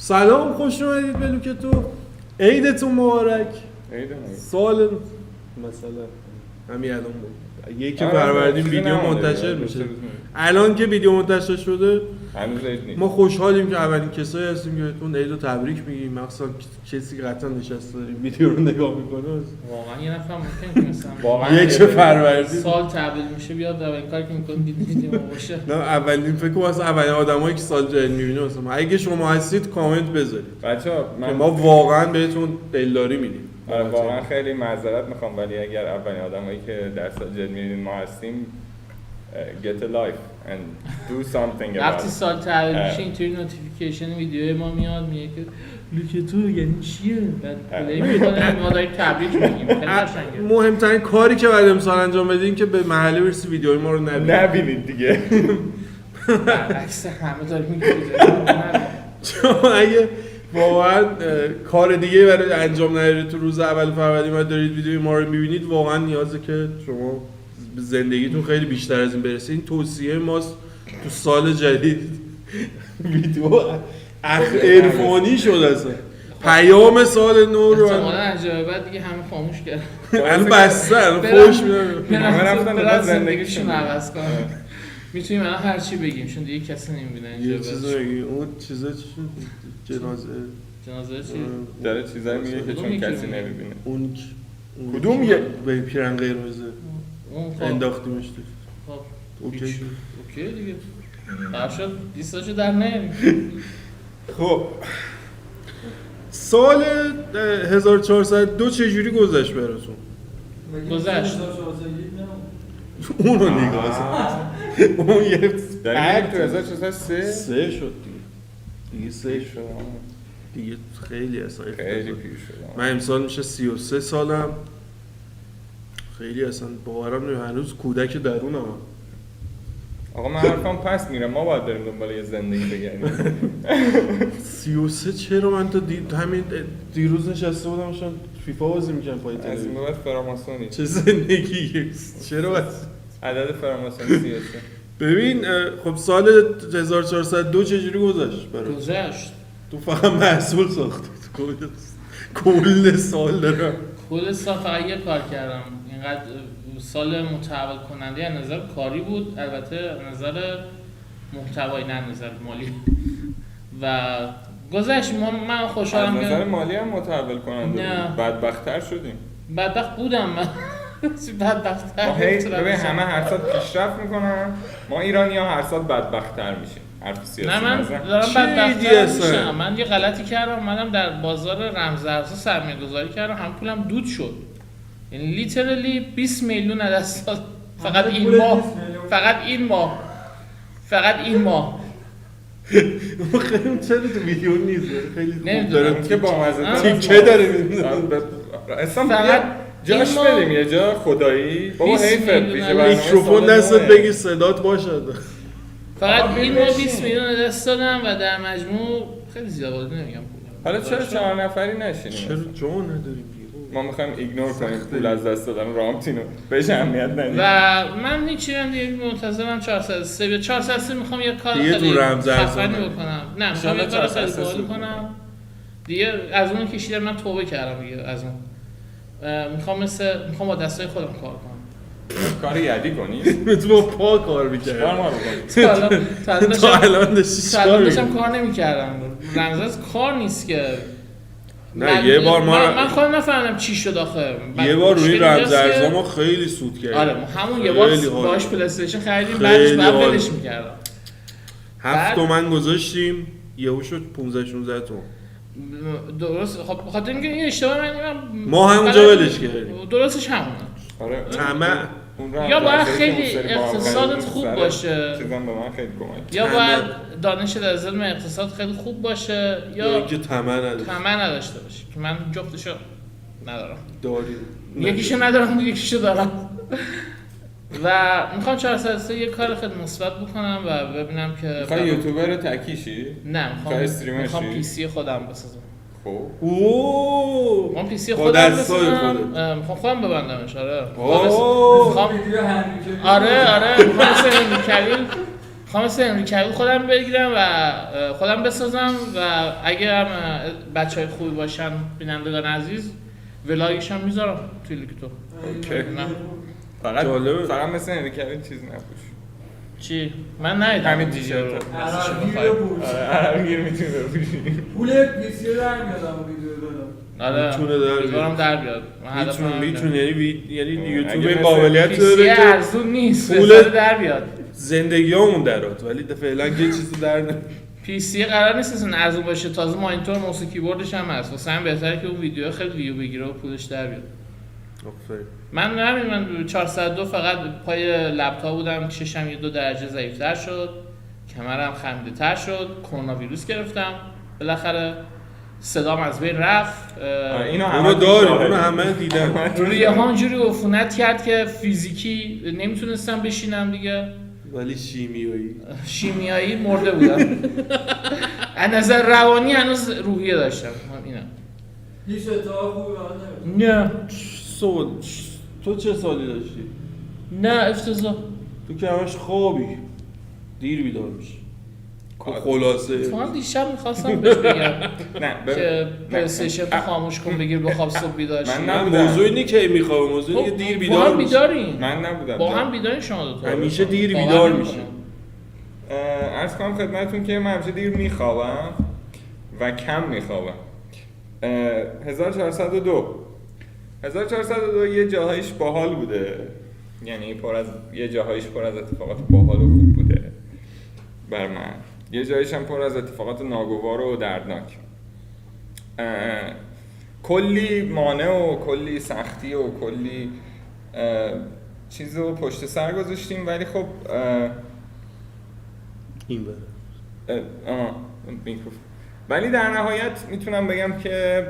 سلام، خوش اومدید به لوکتو. عیدتون مبارک. سال مثلا همین الان بود، یک فروردین ویدیو منتشر میشه. الان که ویدیو منتشر شده هنوز عید نیست. ما خوشحالیم که اولین کسایی هستیم که بهتون عید رو تبریک میگیم، مخصوصا کسی که قطعا نشسته داریم ویدیو رو نگاه میکنه. واقعا یه نفر ممکنه مثلا واقعا یک فروردین سال تبدیل میشه بیاد اولین کاری که میکنه دیدیم باشه. نه اولین فکر کنم اصلا اولین آدمایی که سال جدید میبینه مثلا اگه شما هستید کامنت بذارید بچه‌ها ما واقعا بهتون دلداری میدیم. واقعا خیلی معذرت میخوام، ولی اگر اولین آدمایی که در سال جدید میبینید ما هستیم get a life and do something about وقتی سال تبدیل میشه اینطوری نوتیفیکیشن ویدیو ما میاد میگه که لوکتو یعنی چیه، بعد پلی میکنه ما داریم تبریک میگیم. خیلی قشنگه. مهمترین کاری که بعد امسال انجام بدین که به محله برسی ویدیوهای ما رو نبینید دیگه. برعکس همه داریم میگیم چون اگه واقعا کار دیگه برای انجام ندارید تو روز اول فروردین و دارید ویدیوی ما رو میبینید، واقعا نیازه که شما زندگیتون خیلی بیشتر از این برسه. این توصیه ماست تو سال جدید. ویدیو عرفانی شد اصلا، پیام سال نو رو احتمالا از جای بعد دیگه همه خاموش کردن. الان بسته، الان فوش میدن، همه رفتن دادن زندگیشون عوض کنن. میتونیم الان هر چی بگیم چون دیگه کسی نمیبینه اینجا. یه چیزا بگیم. اون چیزا چی شد؟ جنازه چی؟ داره چیزایی میگه که چون کسی نمیبینه. اون کدوم یه به پیرن قرمزه انداختیمش تو. خب اوکی دیگه. برشد دیستاشو در نیاریم. خب سال 1402 چجوری گذشت براتون؟ گذشت. اونو نگاه اون یه داریم تو 1403 سه شد دیگه سه شد دیگه، خیلی اصلا خیلی پیر شد. من امسال میشه 33 سالم. خیلی اصلا باورم نمیشه هنوز کودک درونم. آقا من حرفم پس میرم، ما باید بریم دنبال یه زندگی بگردیم. 33 چرا؟ من تا همین دیروز نشسته بودم شان فیفا بازی میکنم پای از این تلویزیون. بعد فراماسونی چه زندگیه؟ چرا بس عدد فراماسونی 33. ببین خب سال 1402 چجوری گذشت برات؟ گذشت. تو فقط محصول ساختی کل سال دارم. کل سال فقط یه کار کردم. اینقدر سال متحول کننده از نظر کاری بود، البته از نظر محتوایی نه از نظر مالی. و گذشت. من خوشحالم از نظر مالی هم متحول کننده بود. بدبخت‌تر شدیم. بدبخت بودم من. بدبخت‌تر. ببین همه هر سال پیشرفت میکنن، ما ایرانی‌ها هر سال بدبخت‌تر میشیم. حرف سیاسی نه من دارم بدبخت‌تر میشم. من یه غلطی کردم، اومدم در بازار رمزارزها سرمایه‌گذاری کردم، هم پولم دود شد. یعنی لیترالی 20 میلیون از دست داد. فقط این ماه. خیلی چرا تو ویدیو نیست؟ خیلی خوب داره که با مزه تیکه داره می‌بینه. اصلا فقط جاش بدیم یه جا خدایی. بابا حیفه پیش میکروفون دستت بگی صدات باشد. فقط این ماه 20 میلیون از دست دادم و در مجموع خیلی زیاد نمیگم پول. حالا چرا 4 نفری نشینیم؟ چرا جا نداریم؟ ما میخوایم ایگنور کنیم پول از دست دادن رامتینو، بهش اهمیت ندیم. و من هیچی هم دیگه منتظرم 403 میخوام یه کار خیلی خفنی بکنم. نه میخوام یه کار خیلی باحال کنم. دیگه از اون کشیدم، من توبه کردم دیگه از اون. میخوام با دستای خودم کار کنم. کار یدی کنی؟ تو با پا کار می‌کردی. کار ما رو تا الان داشتم کار نمی‌کردم. رمزرز کار نیست که. نه یه بار من خودم نفهمیدم چی شد آخه. یه بار روی رمزارزها ما خیلی سود کردیم. آره همون یه بار باش پلی استیشن خریدیم، بعدش ولش می‌کردم. 7 تومن گذاشتیم، یهو شد 15 16 تومن. درست. خب بخاطر اینکه این اشتباه من ما همونجا ولش کردیم. درستش همونه. آره طمع. یا باید خیلی اقتصادت خوب باشه، چیزا به من خیلی کمک، یا باید دانشت از علم اقتصاد خیلی خوب باشه، یا اینکه طمع نداشته باشی که من جفتشو ندارم. داری. یکیشو ندارم، یکیشو دارم. و میخوام 403 یه کار خیلی مثبت بکنم و ببینم که میخوای یوتیوبر تکیشی؟ نه میخوام پی سی خودم بسازم. خب اوه من پی سی خودم بسازم، میخوام خودم ببندمش. آره میخوام آره میخوام مثل کلیل میخوام مثل هنری کویل خودم بگیرم و خودم بسازم و اگه هم بچهای خوبی باشن بینندگان عزیز ولاگش هم میذارم توی لینک تو. اوکی. جالبه. فقط مثل هنری کویل چیز نپوش. چی؟ من ندیدم همین دیگه دیجیتال. عربگیر رو پوش. عربگیر میتونی بپوشی. پول پیسی رو در میاد اما ویدیو دادم. آره میتونه در بیاد. امیدوارم در بیاد. میتونه یعنی یوتیوب اگه این مثل قابلیت پیسی داره که ارزون نیست پول- پول در بیاد. زندگیامون درات ولی فعلا یه چیزی در نمیاد. پی سی قرار نیست اصلا ارزون باشه، تازه مانیتور موسی کیبوردش هم هست، واسه هم بهتره که اون ویدیو خیلی ویو بگیره و پولش در بیاد. آفرین. من 402 فقط پای لپتاپ بودم، چشم یه 2 درجه ضعیف‌تر شد، کمرم خمیده‌تر شد، کرونا ویروس گرفتم بالاخره، صدام از بین رفت. اینو اونو داریم، اونو همه دیدن. روی ها اونجوری عفونت کرد که فیزیکی نمیتونستم بشینم دیگه، ولی شیمیایی مرده بودم. از نظر روانی هنوز روحیه داشتم. اینا هیچ اتفاق خوبی به من نمیفته. نه تو چه سالی داشتی؟ نه افتضاح. تو که همش خوابی دیر بیدار میشی. خلاصه تو هم دیشب میخواستم بهش بگم نه که پلی‌استیشن تو خاموش کن بگیر بخواب صبح بیدار شی. من نبودم. موضوع اینه که میخوام، موضوع اینه که دیر با بیدار هم میشی. بیدارین. من نبودم. با هم بیدارین شما دو تا. همیشه دیر باور بیدار نمی‌کنم. میشی. عرض کنم خدمتتون که من همیشه دیر میخوابم و کم میخوابم. 1402 یه جاهایش باحال بوده، یعنی یه جاهایش پر از اتفاقات باحال و خوب بوده بر من، یه جایش هم پر از اتفاقات ناگوار و دردناک. کلی مانع و کلی سختی و کلی چیز رو پشت سر گذاشتیم، ولی خب این بره میکروفون. ولی در نهایت میتونم بگم که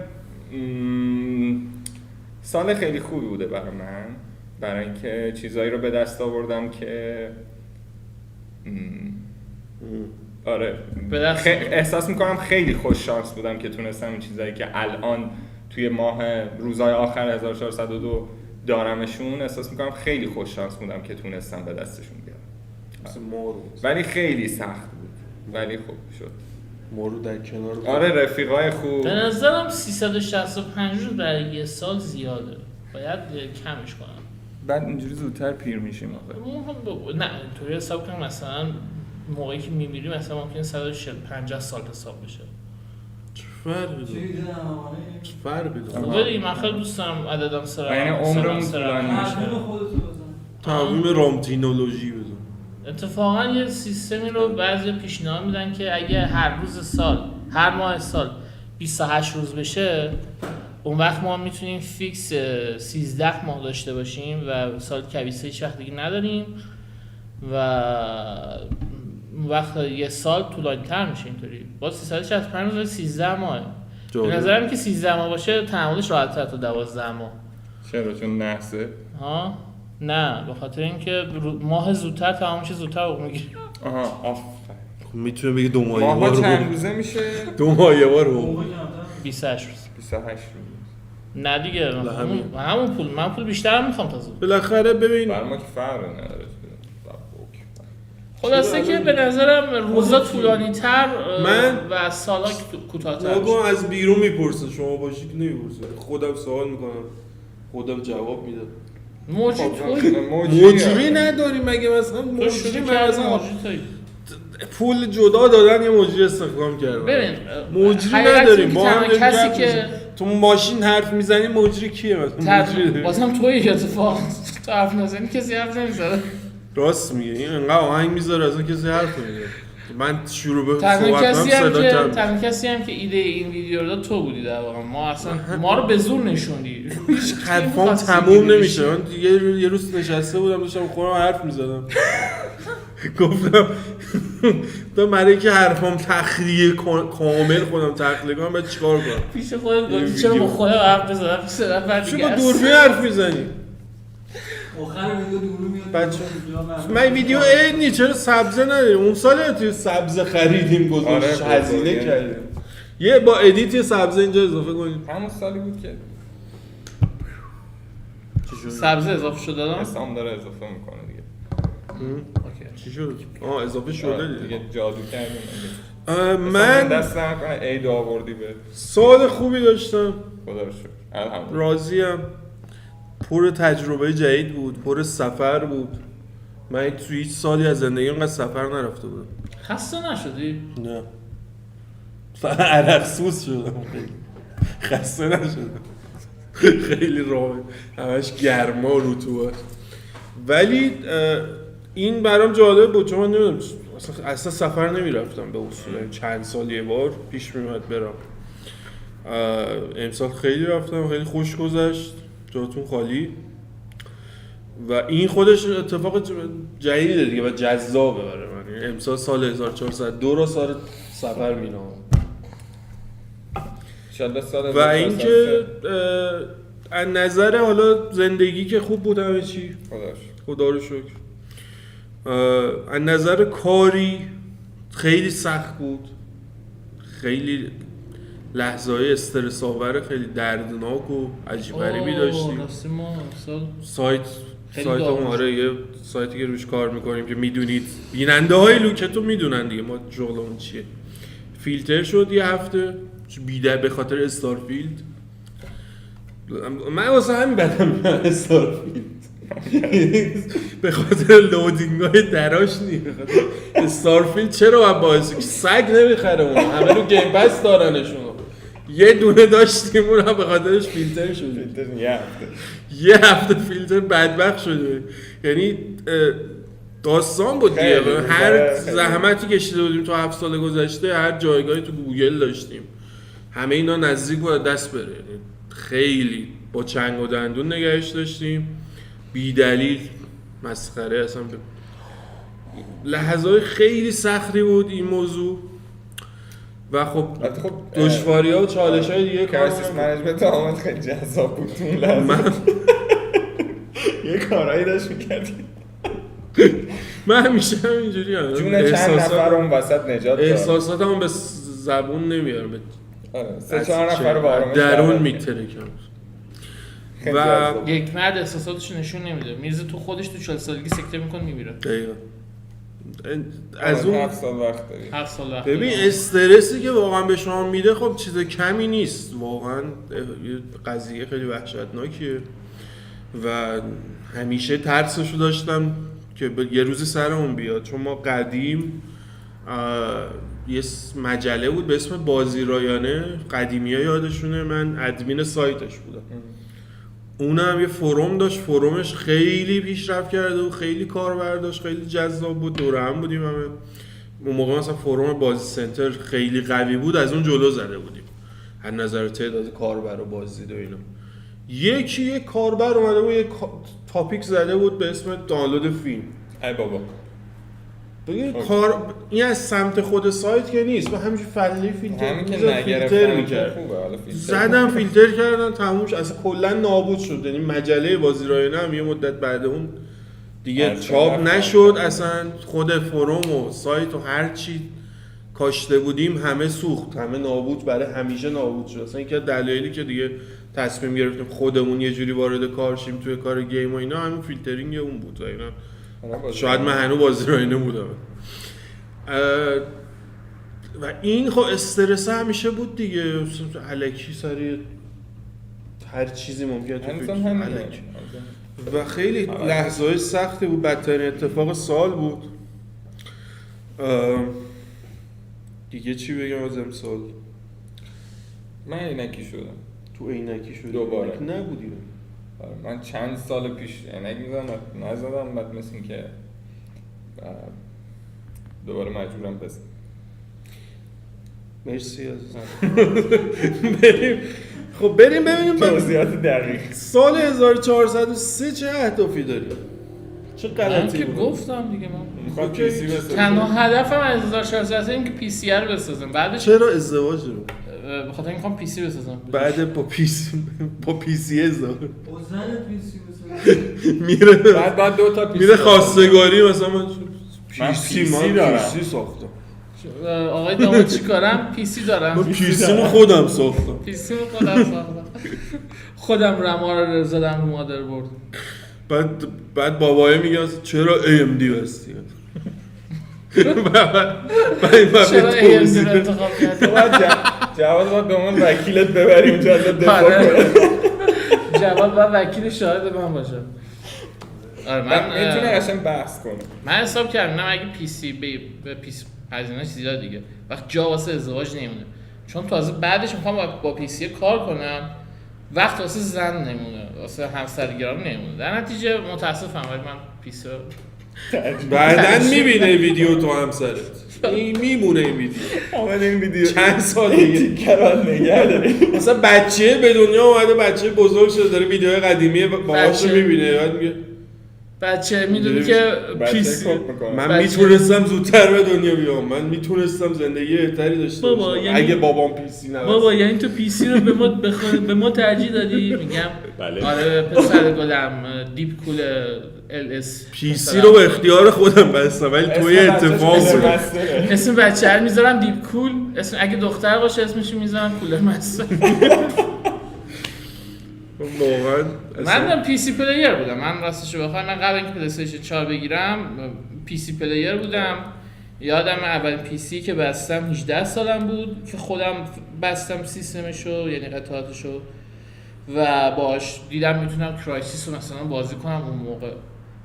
سال خیلی خوبی بوده برای من، برای اینکه چیزایی رو به دست آوردم که آره احساس میکنم خیلی خوش شانس بودم که تونستم این چیزایی که الان توی روزهای آخر 1402 دارمشون، احساس میکنم خیلی خوش شانس بودم که تونستم به دستشون بیارم. ولی خیلی سخت بود، ولی خوب شد. مورو در کنار. آره رفیقای خوب. به نظرم 365 روز برای یه سال زیاده، باید کمش کنم. بعد اینجوری زودتر پیر میشیم آخه. نه اینطوری حساب کنم مثلا موقعی که میمیری مثلا ممکنه 150 سال حساب بشه. چه فرقی داره؟ خوبه دیگه، من خیلی دوست دارم عددم سرم. یعنی عمرمون طولانی میشه. تقویم رامتینولوژی بزن. اتفاقا یه سیستمی رو بعضی پیشنهاد میدن که اگه هر ماه سال 28 روز بشه، اون وقت ما میتونیم فیکس 13 ماه داشته باشیم و سال کبیسه هیچ وقت دیگه نداریم و اون وقت یه سال طولانی تر میشه. اینطوری با 365 روز 13 ماه. به نظرم که 13 ماه باشه تحملش راحت تر تا 12 ماه. چرا؟ چون نحسه؟ ها؟ نه به خاطر اینکه ماه زودتر تمام میشه، زودتر حقوق میگیری. آها آفرین. میتونه بگه 2 ماه یه ماها بار چند روزه میشه؟ 2 ماه یه بار حقوق. 28 روز. 28 روز. نه دیگه همون پول، من پول بیشتر میخوام تازه. بالاخره ببین برای ما که فرقی نداره. خلاصه که به نظرم روزا طولانی تر و سالا کوتاه‌تر. نگو از بیرون میپرسه، شما باشی که نمیپرسه. خودم سوال میکنم، خودم جواب میدم. موجی نداریم مگه؟ مثلا موجی مثلا پول جدا دادن یه موجی استخدام کردن. ببین موجی نداریم، با هم کسی که تو ماشین حرف میزنی موجی کیه مثلا؟ بازم توی اتفاق تو حرف نزنی کسی حرف نمیزنه. راست میگه، این انقدر آهنگ میذاره اصلا کسی حرف نمیزنه. من شروع به صحبت کنم تنها کسی هم که ایده این ویدیو رو داد تو بودی در واقع. ما رو به زور نشوندی. حرفام تموم نمیشه. من یه روز نشسته بودم داشتم خودم حرف میزدم. گفتم برای که حرفام تخلیه کامل خودم تخلیه کنم باید چیکار کنم؟ پیش خودت گفتی چرا با خودم حرف بزنم؟ پیش نفر دیگه چرا با دوربین حرف میزنی؟ آخر ویدیو دورو میاد. بچه من ویدیو عید چرا سبزه نداریم؟ اون سال توی سبزه خریدیم گذاشت هزینه کردیم. یه با ادیت یه سبزه اینجا اضافه کنیم. همون سالی بود که سبزه اضافه شد دادم؟ اسلام داره اضافه میکنه دیگه. اوکی. چی شد؟ اضافه شده دیگه جادو کردیم. من دست نکنه عید آوردی به سال خوبی داشتم، خدا رو شکر. الحمدلله. راضیم. پر تجربه جدید بود، پر سفر بود. من توی هیچ سالی از زندگی اینقدر سفر نرفته بودم. خسته نشدی؟ نه، فقط عرقسوز شدم. خسته نشدم. خیلی راه همش گرما و رطوبت. ولی این برام جالب بود چون من نمیدونم اصلا سفر نمیرفتم به اصول، چند سال یه بار پیش میومد برم. امسال خیلی رفتم، خیلی خوش گذشت، جاتون خالی و این خودش اتفاق جدیده دیگه و جذابه برای من. امسال سال 1402 رو سال سفر مینام و اینکه از نظر حالا زندگی که خوب بود همه چی، خدا رو شکر. از نظر کاری خیلی سخت بود، خیلی لحظه‌های استرس آور، خیلی دردناک و عجیب غریبی داشتیم. سایت آره یه سایتی که روش کار میکنیم که میدونید بیننده های لوکتو میدونن دیگه ما شغلمون چیه. فیلتر شد یه هفته بیده به خاطر استارفیلد. من واسه همین بدم میاد استارفیلد به خاطر لودینگ های دراش نیست. استارفیلد چرا باید باعث سگ نمیخره اون، همه رو گیم پس دارنشون. یه دونه داشتیم اون هم به خاطرش فیلتر شد. یه هفته فیلتر بدبخت شده. یعنی داستان بود دیگه. هر زحمتی کشیده بودیم تو 7 سال گذشته، هر جایگاهی تو گوگل داشتیم، همه اینا نزدیک بود دست بره. خیلی با چنگ و دندون نگهش داشتیم، بی دلیل مسخره. اصلا لحظه‌های خیلی سختی بود این موضوع و خب دشواری‌ها و چالش‌های دیگه. کرایسیس منیجمنت آمد خیلی جذاب بود اون لحظه. یه کارایی داشت می‌کردی. من همیشه همینجوری هم جون چند نفر اون وسط نجات داد. احساساتم به زبون نمیارم، سه چهار نفر رو آرامش درون میترکم و یک مرد احساساتش نشون نمیده. میرزه تو خودش تو 40 سالگی سکته میکنه میمیره. دقیقاً. از اون 7 سال وقت داری. 7 سال وقت. ببین استرسی که واقعا به شما میده خب چیز کمی نیست، واقعا یه قضیه خیلی وحشتناکیه و همیشه ترسشو داشتم که یه روزی سرمون بیاد. چون ما قدیم یه مجله بود به اسم بازی رایانه، قدیمی‌ها یادشونه، من ادمین سایتش بودم. اونم یه فروم داشت، فرومش خیلی پیشرفت کرده و خیلی کاربر داشت، خیلی جذاب بود، دور هم بودیم همه. اون موقع مثلا فروم بازی سنتر خیلی قوی بود، از اون جلو زده بودیم از نظر تعداد کاربر و بازدید و اینا. یکی کاربر اومده بود یه تاپیک زده بود به اسم دانلود فیلم. ای بابا بگید این از سمت خود سایت که نیست، من همینجوری فیلتر فیلتر می‌کرد. زدم فیلتر کردن تمومش، اصلا کلا نابود شد. یعنی مجله بازی رایانه هم یه مدت بعد اون دیگه چاپ نشد، اصلا خود فروم و سایت و هر چی کاشته بودیم همه سوخت، همه نابود، برای همیشه نابود شد. اصلا یکی از دلایلی که دیگه تصمیم گرفتیم خودمون یه جوری وارد کار شیم توی کار گیم و اینا همین فیلترینگ اون بود. اینا شاید من هنوز بازی رایانه بودم و این خب استرس همیشه بود دیگه، الکی سری هر چیزی ممکنه تو فکر الکی و خیلی لحظه‌های سختی بود. بدترین اتفاق سال بود دیگه. چی بگم از امسال؟ من عینکی شدم. تو عینکی شدی؟ دوباره نبودی؟ من چند سال پیش عینک نزدم بعد مثل این که دوباره مجبورم بزنم. مرسی عزیزم. خب بریم ببینیم توضیحات دقیق. سال 1403 چه اهدافی داری؟ چه غلطی که گفتم دیگه من میخوام پی سی بسازم. تنها هدفم از 1403 این که پی سی رو بسازم. بعدش چرا ازدواج رو؟ به خاطر اینکه میخوام پی سی بسازم. بعد با پی سی ازدواج. اوزن پی سی بسازم. میره بعد دو تا پی سی. میره خواستگاری مثلا من پی سی دارم. پی سی ساختم. آقای داماد چیکارم؟ پی سی دارم. من پی سی رو خودم ساختم. پی سی رو خودم ساختم. خودم رما رو زدم رو مادربرد. بعد بابای میگه چرا AMD هستی؟ چرا AMD رو انتخاب کردی؟ جواد باید به من وکیلت ببری اونجا ازت دفاع کنه. جواد باید وکیل شاهد من باشه. آره من میتونه قشنگ بحث کنه. من حساب کردم اگه پی سی به پی سی هزینه‌اش زیاد دیگه. وقت جا واسه ازدواج نمیمونه. چون تازه بعدش میخوام با پی سی کار کنم. وقت واسه زن نمونه، واسه همسرگرام نمونه. در نتیجه متاسفم ولی من پی سی بعدن میبینه ویدیو تو همسرت این میمونه این ویدیو آمده این ویدیو چند سال دیگه کران نگه داری. مثلا بچه به دنیا اومده، بچه بزرگ شده داره ویدیوهای قدیمی باباش رو میبینه، بعد میگه بچه میدونی که پیسی من میتونستم زودتر به دنیا بیام، من میتونستم زندگی بهتری داشته باشم یعنی اگه بابام پیسی نبود. بابا یعنی تو پیسی رو به ما ترجیح دادی؟ میگم بله. آره پسر گلم دیپ کول LS پیسی رو به اختیار خودم بستم ولی توی اتفاق بود. اسم بچه رو میذارم دیپ کول، اسم اگه دختر باشه اسمشو میذارم کولر مستر. واقعا من پی سی پلیر بودم. من راستش رو بخوام من قبل اینکه پلی استیشن 4 بگیرم پی سی پلیر بودم. یادم اول پی سی که بستم 18 سالم بود که خودم بستم سیستمشو یعنی قطعاتشو و باش دیدم میتونم کرایسیس رو مثلا بازی کنم. اون موقع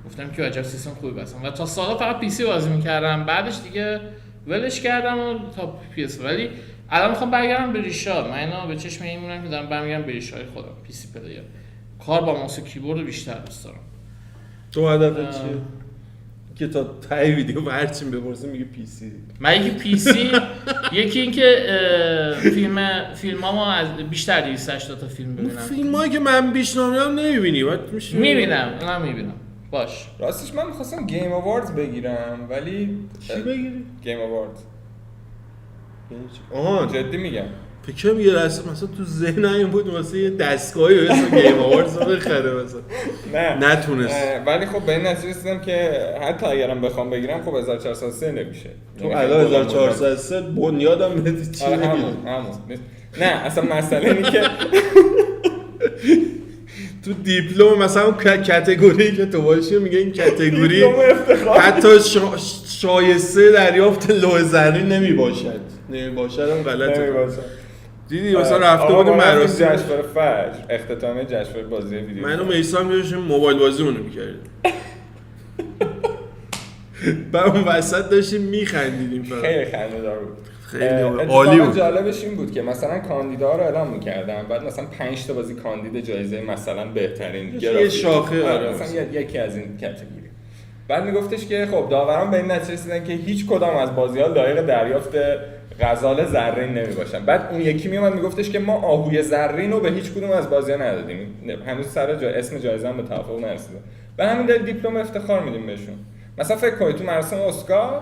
گفتم که عجب سیستم خوبی بستم و تا سالا فقط پی سی بازی میکردم. بعدش دیگه ولش کردم و تا پی اس. ولی الان میخوام برگردم به ریشا. من اینا به چشم این میمونم که دارم برمیگردم به ریشای خودم. پی سی پلیر کار با ماوس و کیبورد بیشتر دوست دارم. تو هدفت چیه؟ که تا تای ویدیو هرچیم بپرسه میگه پی سی. من یکی پی سی یکی اینکه فیلمامو از بیشتر 280 تا فیلم ببینم. فیلمایی که من پیشنهاد نمیبینی بعد میشه میبینم اونم میبینم. باش راستش من می‌خواستم گیم آواردز بگیرم ولی چی بگیری؟ گیم آواردز. آها جدی میگم. فکرم یه لحظه مثلا تو ذهنم این بود واسه یه دستگاهی به اسم گیم آواردز بخره مثلا. نه نتونست. ولی خب به این نتیجه رسیدم که حتی اگرم بخوام بگیرم خب 1403 نمیشه. تو الان 1403 بنیادم ندید چی همون نه اصلا مسئله اینه که تو دیپلم مثلا اون کاتگوری که تو باشی میگه این کاتگوری حتی شایسته دریافت لوح زرین نمیباشد هم غلطه. دیدی مثلا رفته بودیم مراسم جشنواره فجر اختتامیه جشنواره بازی ویدیو. منو میسام داشتیم موبایل بازی اونو می‌کردیم. بعد اون وسط داشتیم میخندیدیم. خیلی خنده‌دار بود. خیلی عالی بود. جالبش این بود که مثلا کاندیدا رو اعلام می‌کردن بعد مثلا 5 تا بازی کاندید جایزه مثلا بهترین یه شاخه مثلا یکی از این کاتگوری. بعد میگفتش که خب داوران به این نتیجه رسیدن که هیچ کدام از بازی‌ها لایق دریافت غزال زرین نمیباشن. بعد اون یکی میومد میگفتش که ما آهوی زرین رو به هیچ کدوم از بازی‌ها ندادیم. هنوز سر اسم جایزه هم به توافق نرسیده. به همین دلیل دیپلم افتخار میدیم بهشون. مثلا فکر کنید تو مراسم اسکار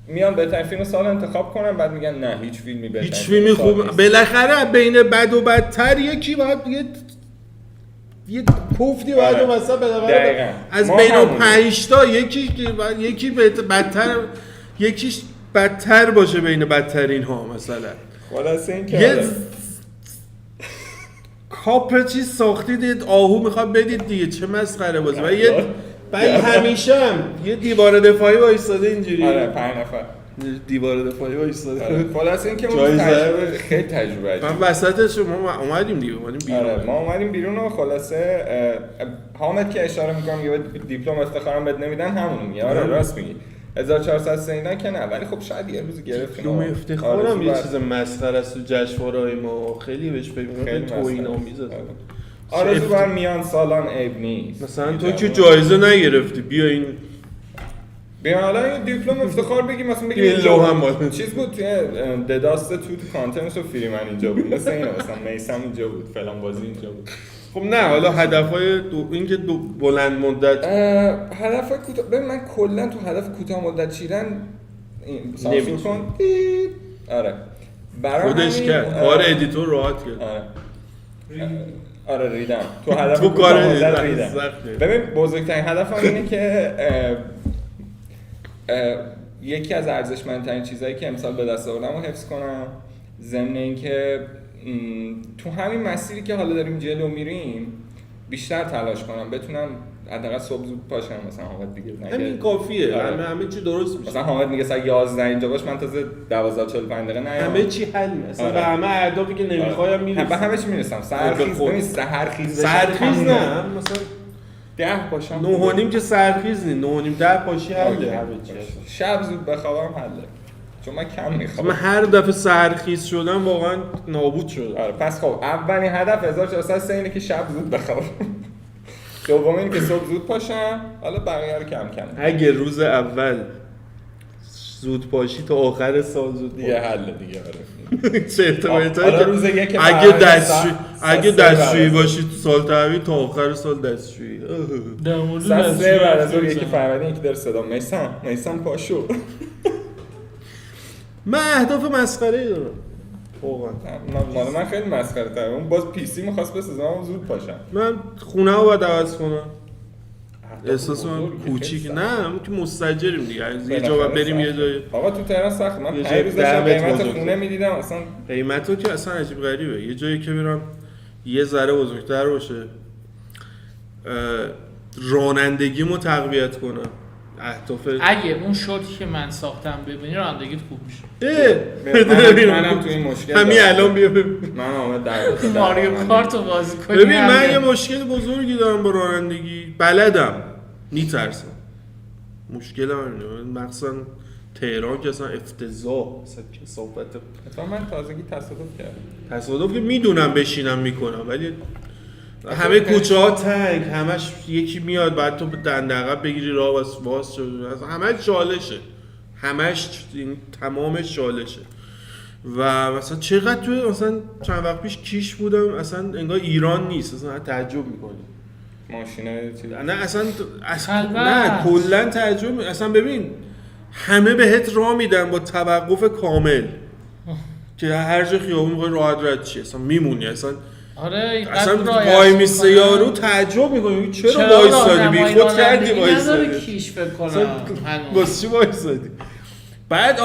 میان بهترین فیلم سال انتخاب کنن بعد میگن نه هیچ فیلمی بهترین هیچ فیلمی خوب بالاخره بین بد و بدتر یکی باید یه کوفتی باید مثلا بالاخره از بین 5 تا یکی بدتر یکیش بدتر باشه بین بدترین ها مثلا. خلاصه این که یه کاپ چیز ساختید آهو میخواد بدید دیگه چه مسخره بازی. و یه همیشه هم یه دیوار دفاعی وایساده اینجوری. آره 5 نفر دیوار دفاعی وایساده. خلاصه این که ما تجربه خیلی تجربه عجیبه. من وسطش ما اومدیم بیرون. آره ما اومدیم بیرون و خلاصه حامد که اشاره میکنم یه دیپلم افتخارم بد نمیدن همونو میگه. آره راست میگی 1403 اینا که نه ولی خب شاید یه روز گرفتیم. دیپلم افتخارم یه چیز مسخره است تو جشنواره‌های ما خیلی بهش فکر می‌کنم توهین آمیزه. آرزو بر میان سالان عیب نیست. مثلا تو که جایزه نگرفتی بیا این حالا این دیپلم افتخار بگیم مثلا بگیم این لوحم چیز بود توی دداست تو کانتنت و فری من اینجا بود مثلا اینا مثلا میسم اینجا بود فلان بازی اینجا بود. خب نه حالا هدفهای این که بلند مدت هدف کوتاه ببین من کلا تو هدف کوتاه مدت چیدن سانسور کن. آره خودش کرد کار ادیتور راحت کرد. آره ریدم تو هدف تو کار ریدم. ببین بزرگترین هدفم اینه که یکی از ارزشمندترین چیزایی که امسال به دست آوردم رو حفظ کنم. ضمن اینکه تو همین مسیری که حالا داریم جلو میریم بیشتر تلاش کنم بتونم حداقل صبح زود پاشم مثلا حامد دیگه همین کافیه. آره. همه چی درست میشه. مثلا حامد میگه ساعت 11 اینجا باش، من تازه 12:45 دقیقه نیام. همه چی حل میشه. آره. به همه اهدافی که نمیخوایم میرسم. به همه چی میرسم. سحرخیز نه مثلا 10 پاشم 9:30 که سرخیز نی 9:30 10 پاشی حله همه چی. شب زود بخوابم حله. چون من کم میخوام. من هر دفعه سرخیز شدم واقعا نابود شدم. آره پس خب اولین هدف 1403 اینه که شب زود بخوابم. دوم اینه که صبح زود پاشم، حالا بقیه رو کم کم. اگه روز اول زود پاشی تا آخر سال زود دیگه حله دیگه. آره چه ارتباطی حالا روز یک اگه دستشویی باشی تو سال تحویل تا آخر سال دستشویی. در مورد ساعت 3 بعد از اون یکی فهمیدین یکی داره صدا میسم پاشو. من اهداف مسخره‌ای دارم واقعا. من خیلی مسخره تر. اون باز پی سی می‌خواست بسازم زود پاشم. من خونه رو باید عوض کنم. احساس من کوچیک نه همون که مستاجریم دیگه. از یه جا بریم یه جای. آقا تو تهران سخت. من یه 5 روز جای داشتم 10 متر قیمت بزرگتر. خونه می‌دیدم اصلا قیمتو که اصلا عجیب غریبه. یه جایی که میرم یه ذره بزرگتر باشه، رانندگیمو تقویت کنم. اهداف اگه اون شورتی که من ساختم ببینی رانندگیت خوب میشه. منم تو این مشکل همین الان بیا ببین. من اومد در ماریو کارت رو بازی کنی. ببین من یه مشکل بزرگی دارم با رانندگی. بلدم میترسم. مشکلم اینه مخصوصا تهران که اصلا افتضاح اصلا کثافت. من تازگی تصادف کردم. تصادف که میدونم بشینم میکنم ولی همه کوچه ها تنگ، همش یکی میاد بعد تو دندقب بگیری راه باز شد. همش چالشه، همش این تمامش چالشه. و مثلا چقدر توی مثلا چند وقت پیش کیش بودم اصلا انگار ایران نیست، اصلا تعجب میکنی ماشینای چیز نه اصلا نه کلا تعجب اصلا ببین همه بهت راه میدن با توقف کامل که هر جا خیابون میخوای راحت رد چی اصلا میمونی اصلا. آره اصلا وای میسته یارو تعجب میکنی چرا وایسادی بی خود کردی وایسادی کیش فکر کنم واسه چی وایسادی بعد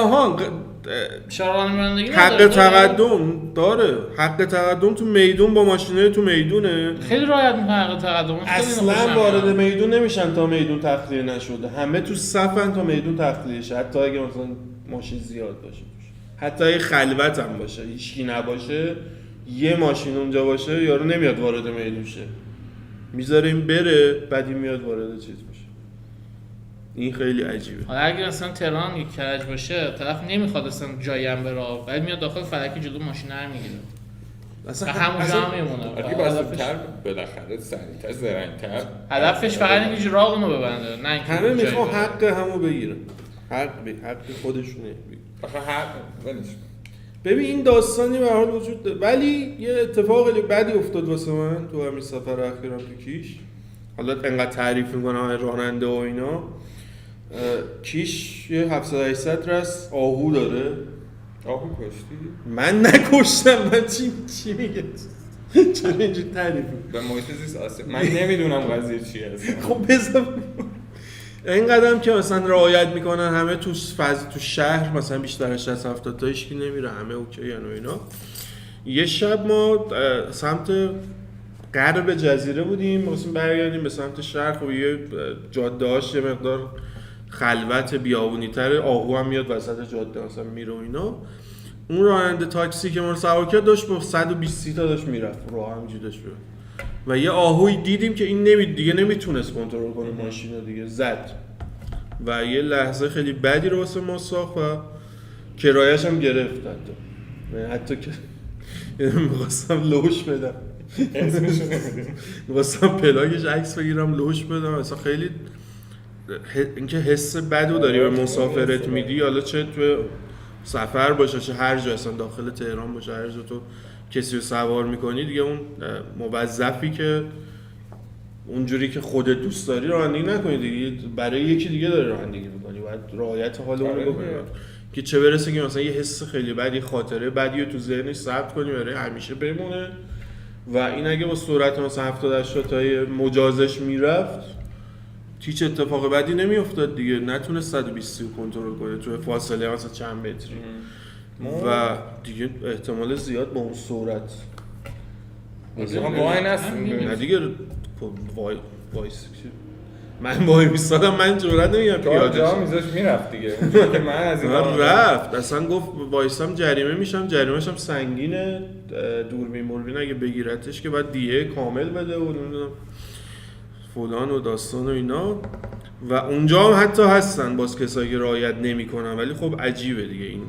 حق تقدم داره. حق تقدم تو میدون با ماشینای تو میدونه خیلی رعایت میکنه. حق تقدم اصلا وارد میدون نمیشن تا میدون تخلیه نشده. همه تو صفن تا میدون تخلیه شه، حتی اگه مثلا ماشین زیاد باشه، حتی اگه خلوت هم باشه هیچکی نباشه یه ماشین اونجا باشه یارو نمیاد وارد میدون شه، میذاره این بره بعد این میاد وارد چیز بشه. این خیلی عجیبه. حالا اگه مثلا تهران یک کرج باشه طرف نمیخواد اصلا جایی هم بره بعد میاد داخل فلکی جلو ماشین هم میگیره اصلا همونجا هم میمونه. اگه بازتر بالاخره سریعتر زرنگ‌تر هدفش فقط اینه که راه اونو ببنده نه اینکه همه میخوان حق همو بگیرن. حق خودشونه. آخه حق ولش. ببین این داستانی به حال وجود داره ولی یه اتفاق خیلی بدی افتاد واسه من تو همین سفر اخیرم تو کیش. حالا انقدر تعریف میکنم راننده و اینا. کیش یه 700 رس آهو داره. آهو کشتی؟ من نکشتم. من چی میگه؟ چرا اینجوری تعریف میکنی؟ به محیط زیست آسیب من نمیدونم قضیه چیه اصلا. خب بذار این قدم که مثلا رعایت میکنن همه تو شهر مثلا بیشتر از 60-70 تا هیچکی نمیره، همه اوکی ان و اینا. یه شب ما سمت غرب جزیره بودیم، می‌خواستیم برگردیم به سمت شرق و یه جاده‌هاش یه مقدار خلوت بیابونی‌تر، آهو هم میاد وسط جاده مثلا میره و اینا. اون راننده تاکسی که ما رو سوار کرد داشت با 120 تا داشت میرفت راه همینجوری داشت میرفت و یه آهوی دیدیم که این دیگه نمیتونست کنترل کنه ماشین رو دیگه زد و یه لحظه خیلی بدی رو واسه ما ساخت و کرایه‌اش هم گرفت حتی که می‌خواستم لوش بدم اسمشو نمیدونم می‌خواستم پلاگش عکس بگیرم لوش بدم. اصلا خیلی اینکه حس بدو داری به مسافرت میدی، حالا چه تو سفر باشه چه هر جا، اصلا داخل تهران باشه هر جا تو کسی رو سوار میکنی دیگه اون موظفی که اونجوری که خودت دوست داری رانندگی نکنی دیگه، برای یکی دیگه داری رانندگی میکنی، باید رعایت حال اون رو بکنی که چه برسه که مثلا یه حس خیلی بدی خاطره بدی رو تو ذهنش ثبت کنی برای همیشه بمونه و این اگه با سرعت مثلا 70-80 تای مجازش میرفت هیچ اتفاق بدی نمیافتاد دیگه، نتونست 120 رو کنترل کنه تو فاصله مثلا چند متری و دیگه احتمال زیاد با اون سرعت وای نست نه دیگه وایس من وای میستادم، من جرئت نمیگم پیاده جا شم. میذاش میرفت دیگه اونجوری که من از این من رفت اصلا گفت وایسام جریمه میشم، جریمه‌ش هم سنگینه، دوربین موربین اگه بگیرتش که بعد دیه کامل بده و نمیدونم فلان و داستان و اینا. و اونجا هم حتی هستن باز کسایی که رعایت نمیکنن، ولی خب عجیبه دیگه این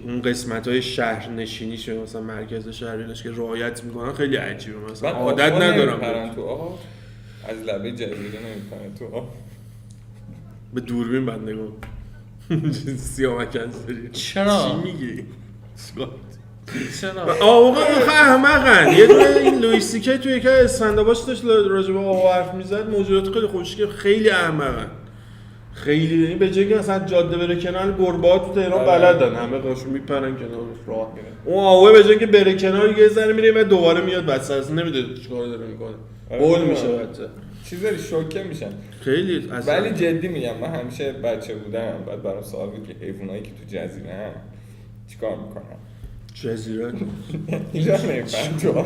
اون قسمت‌های شهر نشینیش مثلا مرکز شهرینش که رعایت میکنن خیلی عجیبه. مثلا عادت ندارم تو آب از لبه جزیره نمیپرن تو آب. به دوربین بندگان سیامک انصاری چرا؟ چی میگی؟ چرا؟ آقا احمقن. یه دونه این لوئیس سی کی توی یکی از استندآپاش داشت راجع به آقا حرف میزد، موجودات خیلی خوشگل، خیلی احمقن. خیلی این به جای که مثلا جاده بره کنار گربه‌ها تو تهران بلدن، همه قاشون میپرن کنار راه میره. اون آقا به جای که بره کنار یه ذره میره و دوباره میاد وسط، اصلا نمیدونه چیکار داره میکنه. هول میشه بچه. چیزایی شوکه میشن. خیلی اصلا. ولی جدی میگم من همیشه بچه بودم بعد برام سوال بود که حیوانایی که تو جزیره هم چیکار میکنن؟ جزیره اینجا نمیفهم تو.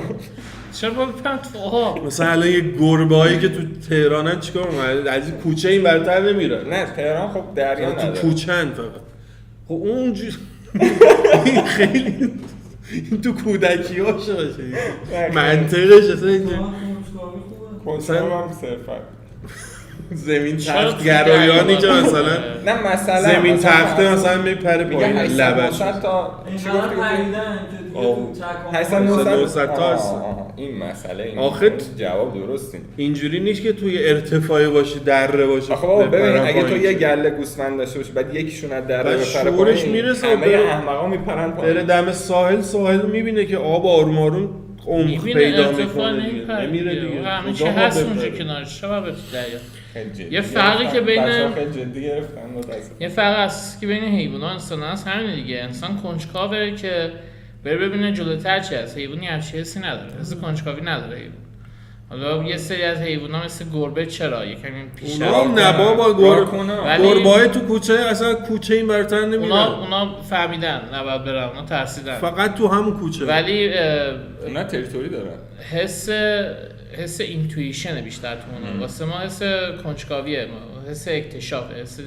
چرا بپرن تو آب؟ مثلا الان یه گربه‌هایی که تو تهرانن چیکار میکنن؟ از این کوچه این برتر نمیرن. نه تهران خب دریا نداره. تو کوچه‌ن فقط. خب اون این خیلی این تو کودکی هاشه باشه. منطقش اصلا اینجا کنسرم هم صرفا زمین تخت گرایانی که مثلا نه مثلا زمین تخته مثلا میپره میگه پایین 800 لبش تا چی اینقدر گفتی؟ پریدن که دیگه تو چکام 800 تا هست. این مسئله این آخه جواب درستی. اینجوری نیست که توی ارتفاعی باشی دره باشه. آخه بابا ببین بپرن اگه تو پایین. یه گله گوسفند داشته باشی بعد یکیشون از دره بعد بپره شعورش پایین میرسه و همه بره- احمقا میپرن بره پایین. دم ساحل میبینه که آب آروم آروم عمق میبینه پیدا ارتفاع میکنه دیگه. نمیپره نمیره دیگه. همه چی کجا هست ما اونجا بپره؟ کنارش. چرا باید دریا؟ خیلی جدی یه فرقی که بین- بچه‌ها خیلی جدی گرفتن متاسفم. یه فرق هست که بین حیوان و انسان هست، همینه دیگه. انسان کنجکاوه که بره ببینه جلوتر چی هست. حیوانی همچین حسی نداره، حس کنجکاوی نداره حیوان. حالا یه سری از حیونا مثل گربه چرا یکمی پیشرفت اونا هم نه بابا ولی- گربه‌های تو کوچه اصلا کوچه این برتر نمیرن. اونا فهمیدن نباید برن، اونا ترسیدن. فقط تو همون کوچه. ولی اونا تریتوری دارن. حس اینتویشن بیشتر تو اونه. واسه ما حس کنجکاویه، حس اکتشاف، حس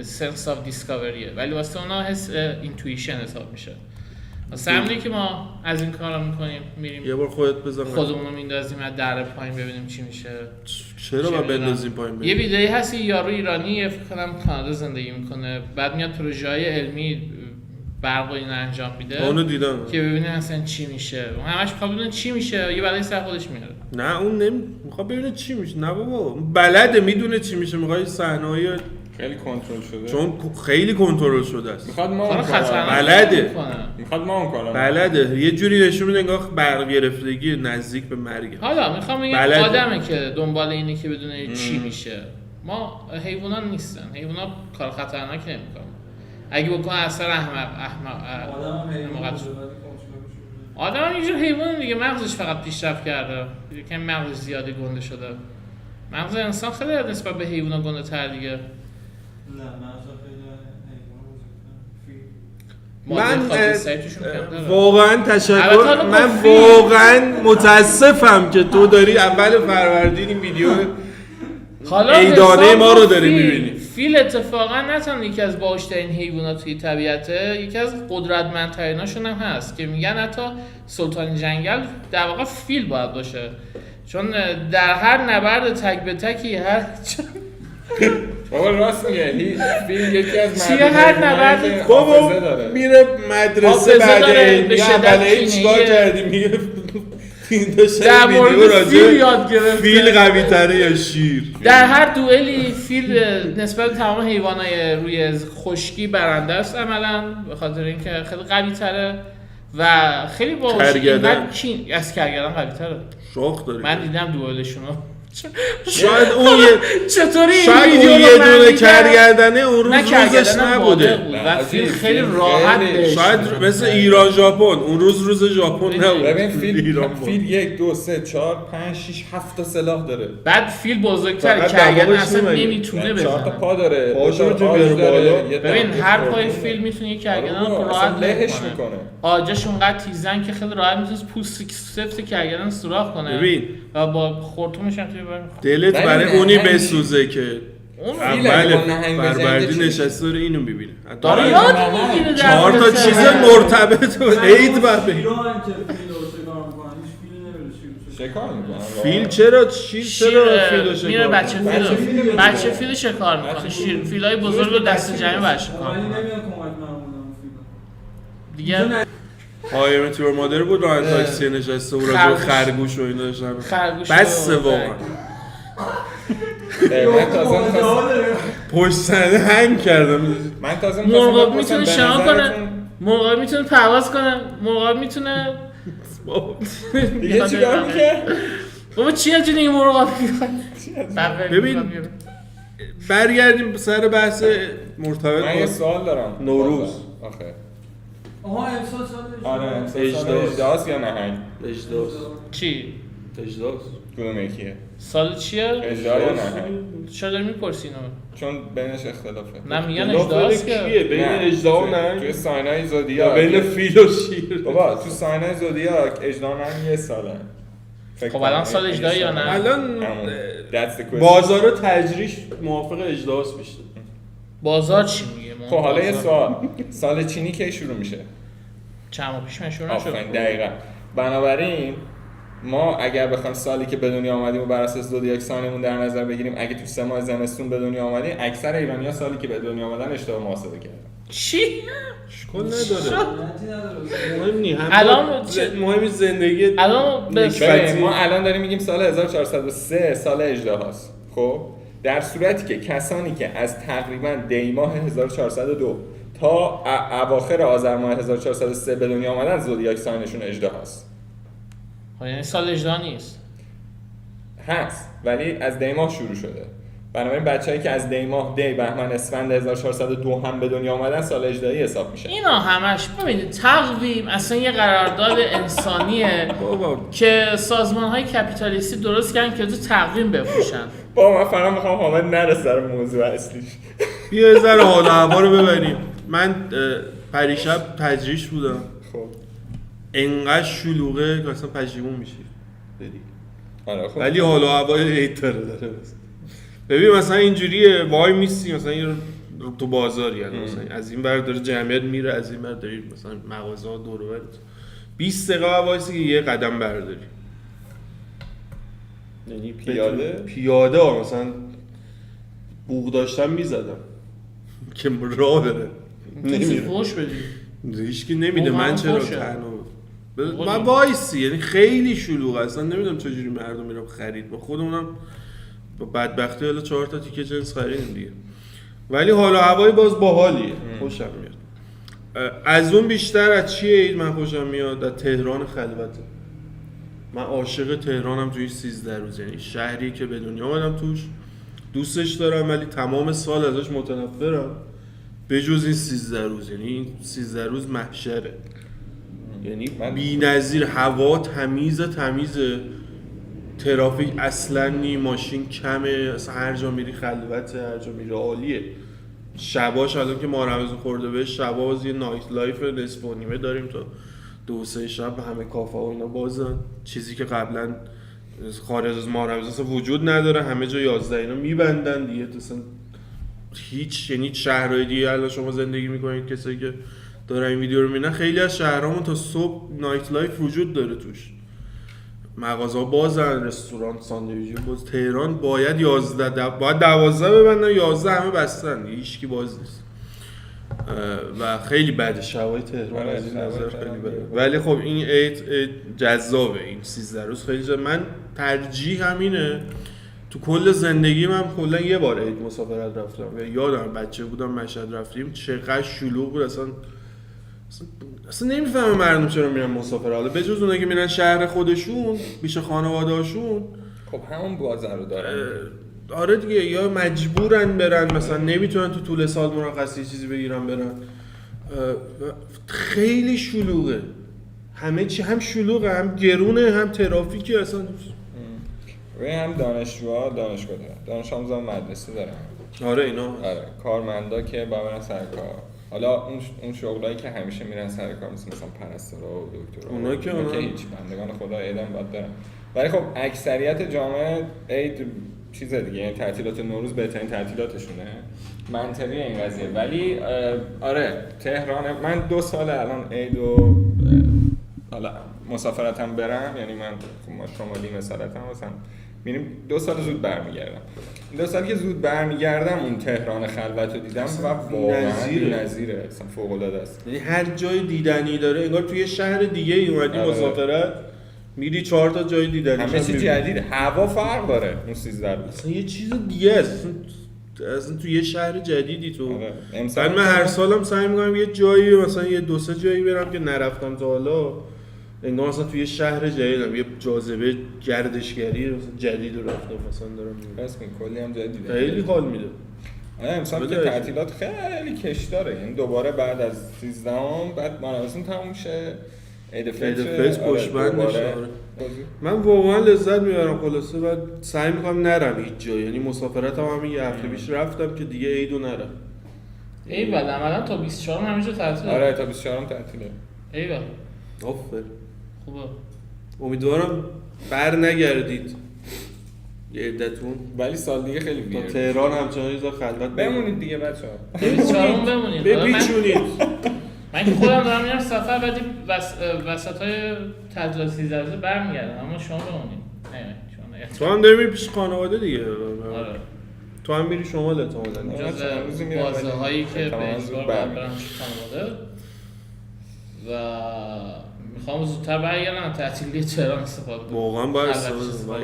سنس آف دیسکاوریه، ولی واسه اونا حس اینتویشن حساب میشه. واسه همینه که ما از این کارا میکنیم، میریم یه بار خودت بزن. خودمون رو میندازیم از دره پایین ببینیم چی میشه. چرا باید بندازیم پایین؟ یه ویدئویی هست یه یارو ایرانی فکر کنم کانادا زندگی میکنه، بعد میاد پروژه‌های علمی برق و اینا انجام میده. اونو دیدم. که ببینه اصلا چی میشه. اون همش میخواد بدونه چی میشه، یه بلایی سر خودش میاره. نه اون میخواد ببینه چی میشه. نه بابا بلده، میدونه چی میشه. میخواد صحنه‌های خیلی کنترل شده. چون خیلی کنترل شده است. میخواد ما کار اون کارا خطرناک بلده. میکنه. میخواد ما اون کارا بلده. یه جوری نشون میده انگار برق گرفتگی نزدیک به مرگ. حالا میخوام بگم بلده. آدمه که دنبال اینه که بدونه چی میشه. ما حیوانات نیستن. حیوانات کار خطرناک نمیکنن. اگه بکنه اثر آدم هم اینجور حیوان دیگه، مغزش فقط پیشرفت کرده، یکم مغزش زیادی گنده شده. مغز انسان خیلی نسبت به حیونا گنده تر دیگه. نه مثلا خیلی من واقعا البته تشکر. حالا من با فیل- واقعا متاسفم که تو داری اول فروردین این ویدیو حالا ایدانه حساب ما رو کن داری فیل. می‌بینی. فیل اتفاقا نه تنها یکی از باهوش‌ترین حیوانات توی طبیعته، یکی از قدرتمندتریناشون هم هست که میگن حتی سلطان جنگل در واقع فیل باید باشه، چون در هر نبرد تک به تکی هر بابا راست میگه. فیل یکی از چیه هر نبرد؟ بابا داره. میره مدرسه حافظه بعد داره، به میگه شدت اولی چیکار کینه‌ایه. کردی؟ میگه این داشته در ویدیو مورد فیل راجع یاد گرفته. فیل قوی تره یا شیر. در هر دوئلی فیل نسبت به تمام حیوانات روی خشکی برنده است عملاً، به خاطر اینکه خیلی قوی تره و خیلی باهوشه. کرگدن. اینقدر کین از کرگدن قوی تره. شوخ داری. من دیدم دوئلشونو. شاید اون یه چطوری این شاید ویدیو اون رو یه من دونه دیدم؟ کرگردنه اون روز نه روزش کرگدن نبوده. بود نه، و عجیب. فیل خیلی فیل راحت خیلی- بهش شاید می‌رسه. مثل ایران ژاپن اون روز ژاپن نبود. ببین فیل ایران بود. فیل 1 2 3 4 5 6 7 تا سلاح داره. بعد فیل بزرگتر فقط کرگدن دماغش اصلا نمی‌گیره. نمیتونه 4 تا بزنه. پا داره. پاشو دو رو تا تو آج بیاره داره، بالا. یه ببین دندون هر خورده. پای فیل میتونه یک کرگدن آره رو بابا، راحت اصلا لهش کنه. میکنه. آجاش اونقدر تیزن که خیلی راحت میتونه پوست سفت کرگدن سوراخ کنه. ببین. و با خورتومش هم توی دلت ولی برای نه، اونی همین بسوزه که اون اول با نهنگ بزنده فروردین چی؟ نشسته داره اینو ببینه داره یاد میگیره 4 تا چیز مرتبط و عید بعد بگیر. ایران که فیل رو شکار میکنن هیچ فیلی نمیره شکار میکنن فیل چرا فیلو شکار میره می‌کنه؟ بچه فیلو شکار میکنه. فیلای بزرگ رو دست جمعی برش شکار ولی میکنه نمیاد کمک معمولا فیل دیگه. های متور مادر بود راه تاکسی نشسته و راجع به خرگوش و اینا داشتن بس واقعا من تازه می‌خواستم پشت صحنه هنگ کردم مرغاب میتونه شنا کنه، مرغاب میتونه پرواز کنه، مرغاب میتونه دیگه چیکار می‌کنه؟ بابا چیه جون این مرغاب ببین برگردیم سر بحث مرتبط من یه با سوال دارم نوروز. آخه آها امسال سالش آره اجداست. اجداست یا نهنگ؟ اجداست چی؟ اجداست کدوم یکیه؟ سال چیه؟ اجدا یا نهنگ؟ چرا داری میپرسی اینو؟ چون بینش اختلافه نه میگن اختلاف اجداست بین که کیه؟ بین اجدا و توی نهنگ ساینای یا زودیاک بین فیل و شیر؟ بابا تو ساینای زودیاک اجدا و نهنگ یه ساله خب الان سال اجدا یا نه؟ الان That's the question. بازار تجریش موافق اجداست بیشتر. بازار چی میگه؟ خب حالا یه سوال سال چینی کی شروع میشه؟ چند ماه پیش مشهور نشد. آفرین دقیقاً. بنابراین ما اگر بخوایم سالی که به دنیا آمدیم و بر اساس زودیاک سایمون در نظر بگیریم، اگه تو 3 ماه زمستون به دنیا آمدیم، اکثر ایرانی‌ها سالی که به دنیا آمدن اشتباه محاسبه کردن. چی؟ اشکال نداره. مهم نی. الان مهم زندگی الان به ببین ما الان داریم میگیم سال 1403 سال اژدهاست. خب در صورتی که کسانی که از تقریبا دی ماه 1402 تا اواخر آذر ماه 1403 به دنیا آمدن زودیاک ساینشون اژدهاست. یعنی سال اجدا نیست. هست ولی از دی ماه شروع شده. بنابراین بچه‌ای که از دی ماه دی بهمن اسفند 1402 هم به دنیا آمدن سال اجدایی حساب میشه. اینا همش ببینید تقویم اصلا یه قرارداد انسانیه که سازمان‌های کپیتالیستی درست کردن که تو تقویم بفروشن. من فقط میخوام حامد نرسه در موضوع اصلیش. بیا یه ذره حال و هوا رو ببریم. من پریشب تجریش بودم. خب انقدر شلوغه که اصلا پشیمون میشی بری. آره خب ولی حال و هوای عید داره. ببین مثلا اینجوریه وای میسی مثلا یه تو بازاری مثلا از این ور داره جمعیت میره، از این ور داری مثلا مغازه‌ها دور و برت 20 دقیقه وایسی که یه قدم برداری. یعنی پیاده مثلا بوق داشتم میزدم که راه بره نمیره. فوش بدی. هیچکی نمیده من چرا فوشه. تنها من وایسی. یعنی خیلی شلوغ اصلا نمیدونم چجوری مردم میرم خرید. با خودمونم با بدبختی حالا 4 تا تیکه جنس خریدیم دیگه. ولی حالا هوای باز باحالیه. خوشم میاد. از اون بیشتر از چیه عید من خوشم میاد؟ از تهران خلوته. من عاشق تهرانم توی 13 روز. یعنی شهری که به دنیا اومدم توش، دوستش دارم ولی تمام سال ازش متنفرم به جز این 13 روز. یعنی این 13 روز محشره. یعنی بی‌نظیر. هوا تمیز ترافیک اصلا نی، ماشین کمه، اصلا هر جا میری خلوته، هر جا میری عالیه. شباش الان که ما رمضان خورده بهش شبا باز یه نایت لایف نصف و نیمه داریم تا 2-3 شب همه کافه ها اینا بازن، چیزی که قبلا خارج از ماه رمضان اصلا وجود نداره. همه جا 11 اینا میبندن دیگه اصلا هیچ. یعنی شهرهای دیگه الان شما زندگی میکنید کسایی که دارن این ویدیو رو میبینن، خیلی از شهرامون تا صبح نایت لایف وجود داره توش، مغازه بازن، رستوران، ساندویچی باز. تهران باید 12 ببندن، 11 همه بستن، هیچکی باز نیست و خیلی بده شبای تهران از این نظر خیلی بده. ولی خب این عید جذابه. این 13 روز خیلی جذاب. من ترجیح همینه. تو کل زندگی من کلا یه بار عید مسافرت رفتم و یادم بچه بودم مشهد رفتیم چقدر شلوغ بود. اصلا نمیفهمم مردم چرا میرن مسافرت. حالا به جز اونایی که میرن شهر خودشون پیش خانواده‌هاشون، خب همون بازار رو دارن. آره دیگه، یا مجبورن برن، مثلا نمیتونن تو طول سال مرخصی چیزی بگیرن برن. خیلی شلوغه. همه چی هم شلوغه، هم گرونه، هم ترافیکی. اصلا هم دانشجوها دانشگاه دارن، دانش آموزان مدرسه دارن. آره اینا. آره کارمندا که برن سر کار. حالا اون شغلایی که همیشه میرن سر کار مثلا پرستارا و دکترا اونا که هیچ بندگان خدا عیدم باید دارن، ولی خب اکثریت جامعه عید چیز دیگه، یعنی تعطیلات نوروز بهترین تعطیلاتشونه، منطقیه این قضیه. ولی آره تهران من 2 سال الان عید و حالا مسافرتم برم، یعنی من ما شمالی مسافرتم مثلا میریم 2 سال زود برمیگردم. 2 سالی که زود برمیگردم اون تهران خلوت رو دیدم و واقعا بی‌نظیره، اصلا فوق العاده است. یعنی هر جای دیدنی داره، انگار توی شهر دیگه ای اومدی مسافرت میری 4 تا جای دیدنی همه چی جدیده، هوا فرق داره اون 13 روز، اصلا یه چیز دیگه است، اصلا توی یه شهر جدیدی تو. امسال من هر سالم سعی می‌کنم یه جایی مثلا یه 2-3 جایی برم که نرفتم تا حالا، انگار مثلا توی شهر جدیدم، یه جاذبه گردشگری مثلا جدید رو رفتم مثلا دارم می‌بینم. بس کلی هم جدیده، خیلی حال میده. امسال که تعطیلات خیلی کش داره، یعنی دوباره بعد از 13ام بعد ماراسون تموم شه، عید فطر پشتبند بشه. من واقعا لذت میبرم خلاصه و سعی میکنم نرم هیچ جایی، یعنی مسافرتم همین یه هفته پیش رفتم که دیگه عیدو نرم. ایول عملا تا 24 همینجا تعطیله. آره تا 24 تعطیله. ایول آفر خوبه. امیدوارم بر نگردید یه عدتون، ولی سال دیگه خیلی تا بیاره تهران همچنان یه خلوت بمونید دیگه بچه‌ها. 24 بمونید. بپیچونید. من که خودم دارم میرم سفر، بعد وسطای تعطیلات 13 روزه برمیگردم، اما شما بمونید. نه شما نگید. تو هم داری میری پیش خانواده دیگه. آره. تو هم میری شمال احتمالاً. جز بازه هایی که به اجبار باید برم پیش خانواده و میخوام زودتر برگردم تعطیلی تهران استفاده کنم. واقعا باید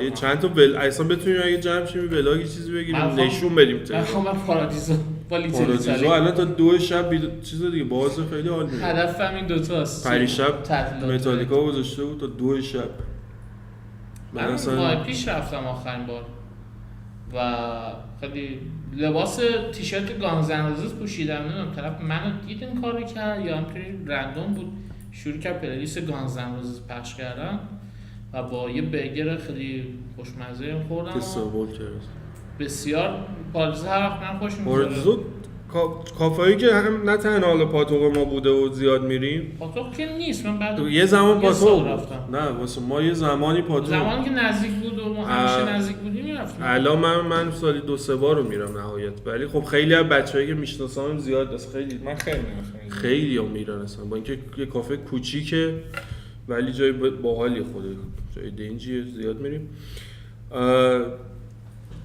یه چند تا اصلا بتونیم اگه جمع شیم ولاگ چیزی بگیریم نشون بدیم من خواهم پارادیزو با پارادیزو الان تا 2 شب چیز دیگه باز خیلی حال میده. هدفم این دوتاست. پریشب متالیکا گذاشته بود تا 2 شب. من ماه پیش رفتم آخرین بار و خیلی لباس تیشرت گانز ان روزز پوشیدم، نمیدونم طرف منو دید این کارو کرد یا همینطوری رندوم بود شروع کرد پلیلیست گانز ان روزز پخش کردن و با یه برگر خیلی خوشمزه خوردم. تصور کرد. بسیار پارادیزو هر وقت من خوش می‌گذره. پارادیزو کافه‌ای که هم نه تنها حالا پاتوق ما بوده و زیاد میریم. پاتوق که نیست، من بعد یه زمان پاتوق رفتم. نه واسه ما یه زمانی پاتوق. زمانی که نزدیک بود و ما همیشه نزدیک بودیم میرفتیم. الان من سالی 2-3 بار رو میرم نهایت، ولی خب خیلی از بچه‌ای که میشناسم زیاد است، خیلی من خیلی می‌خوام خیلی هم میرن اصلا، با اینکه یه کافه کوچیکه ولی جای باحالی خوده، جای دنجیه، زیاد میریم.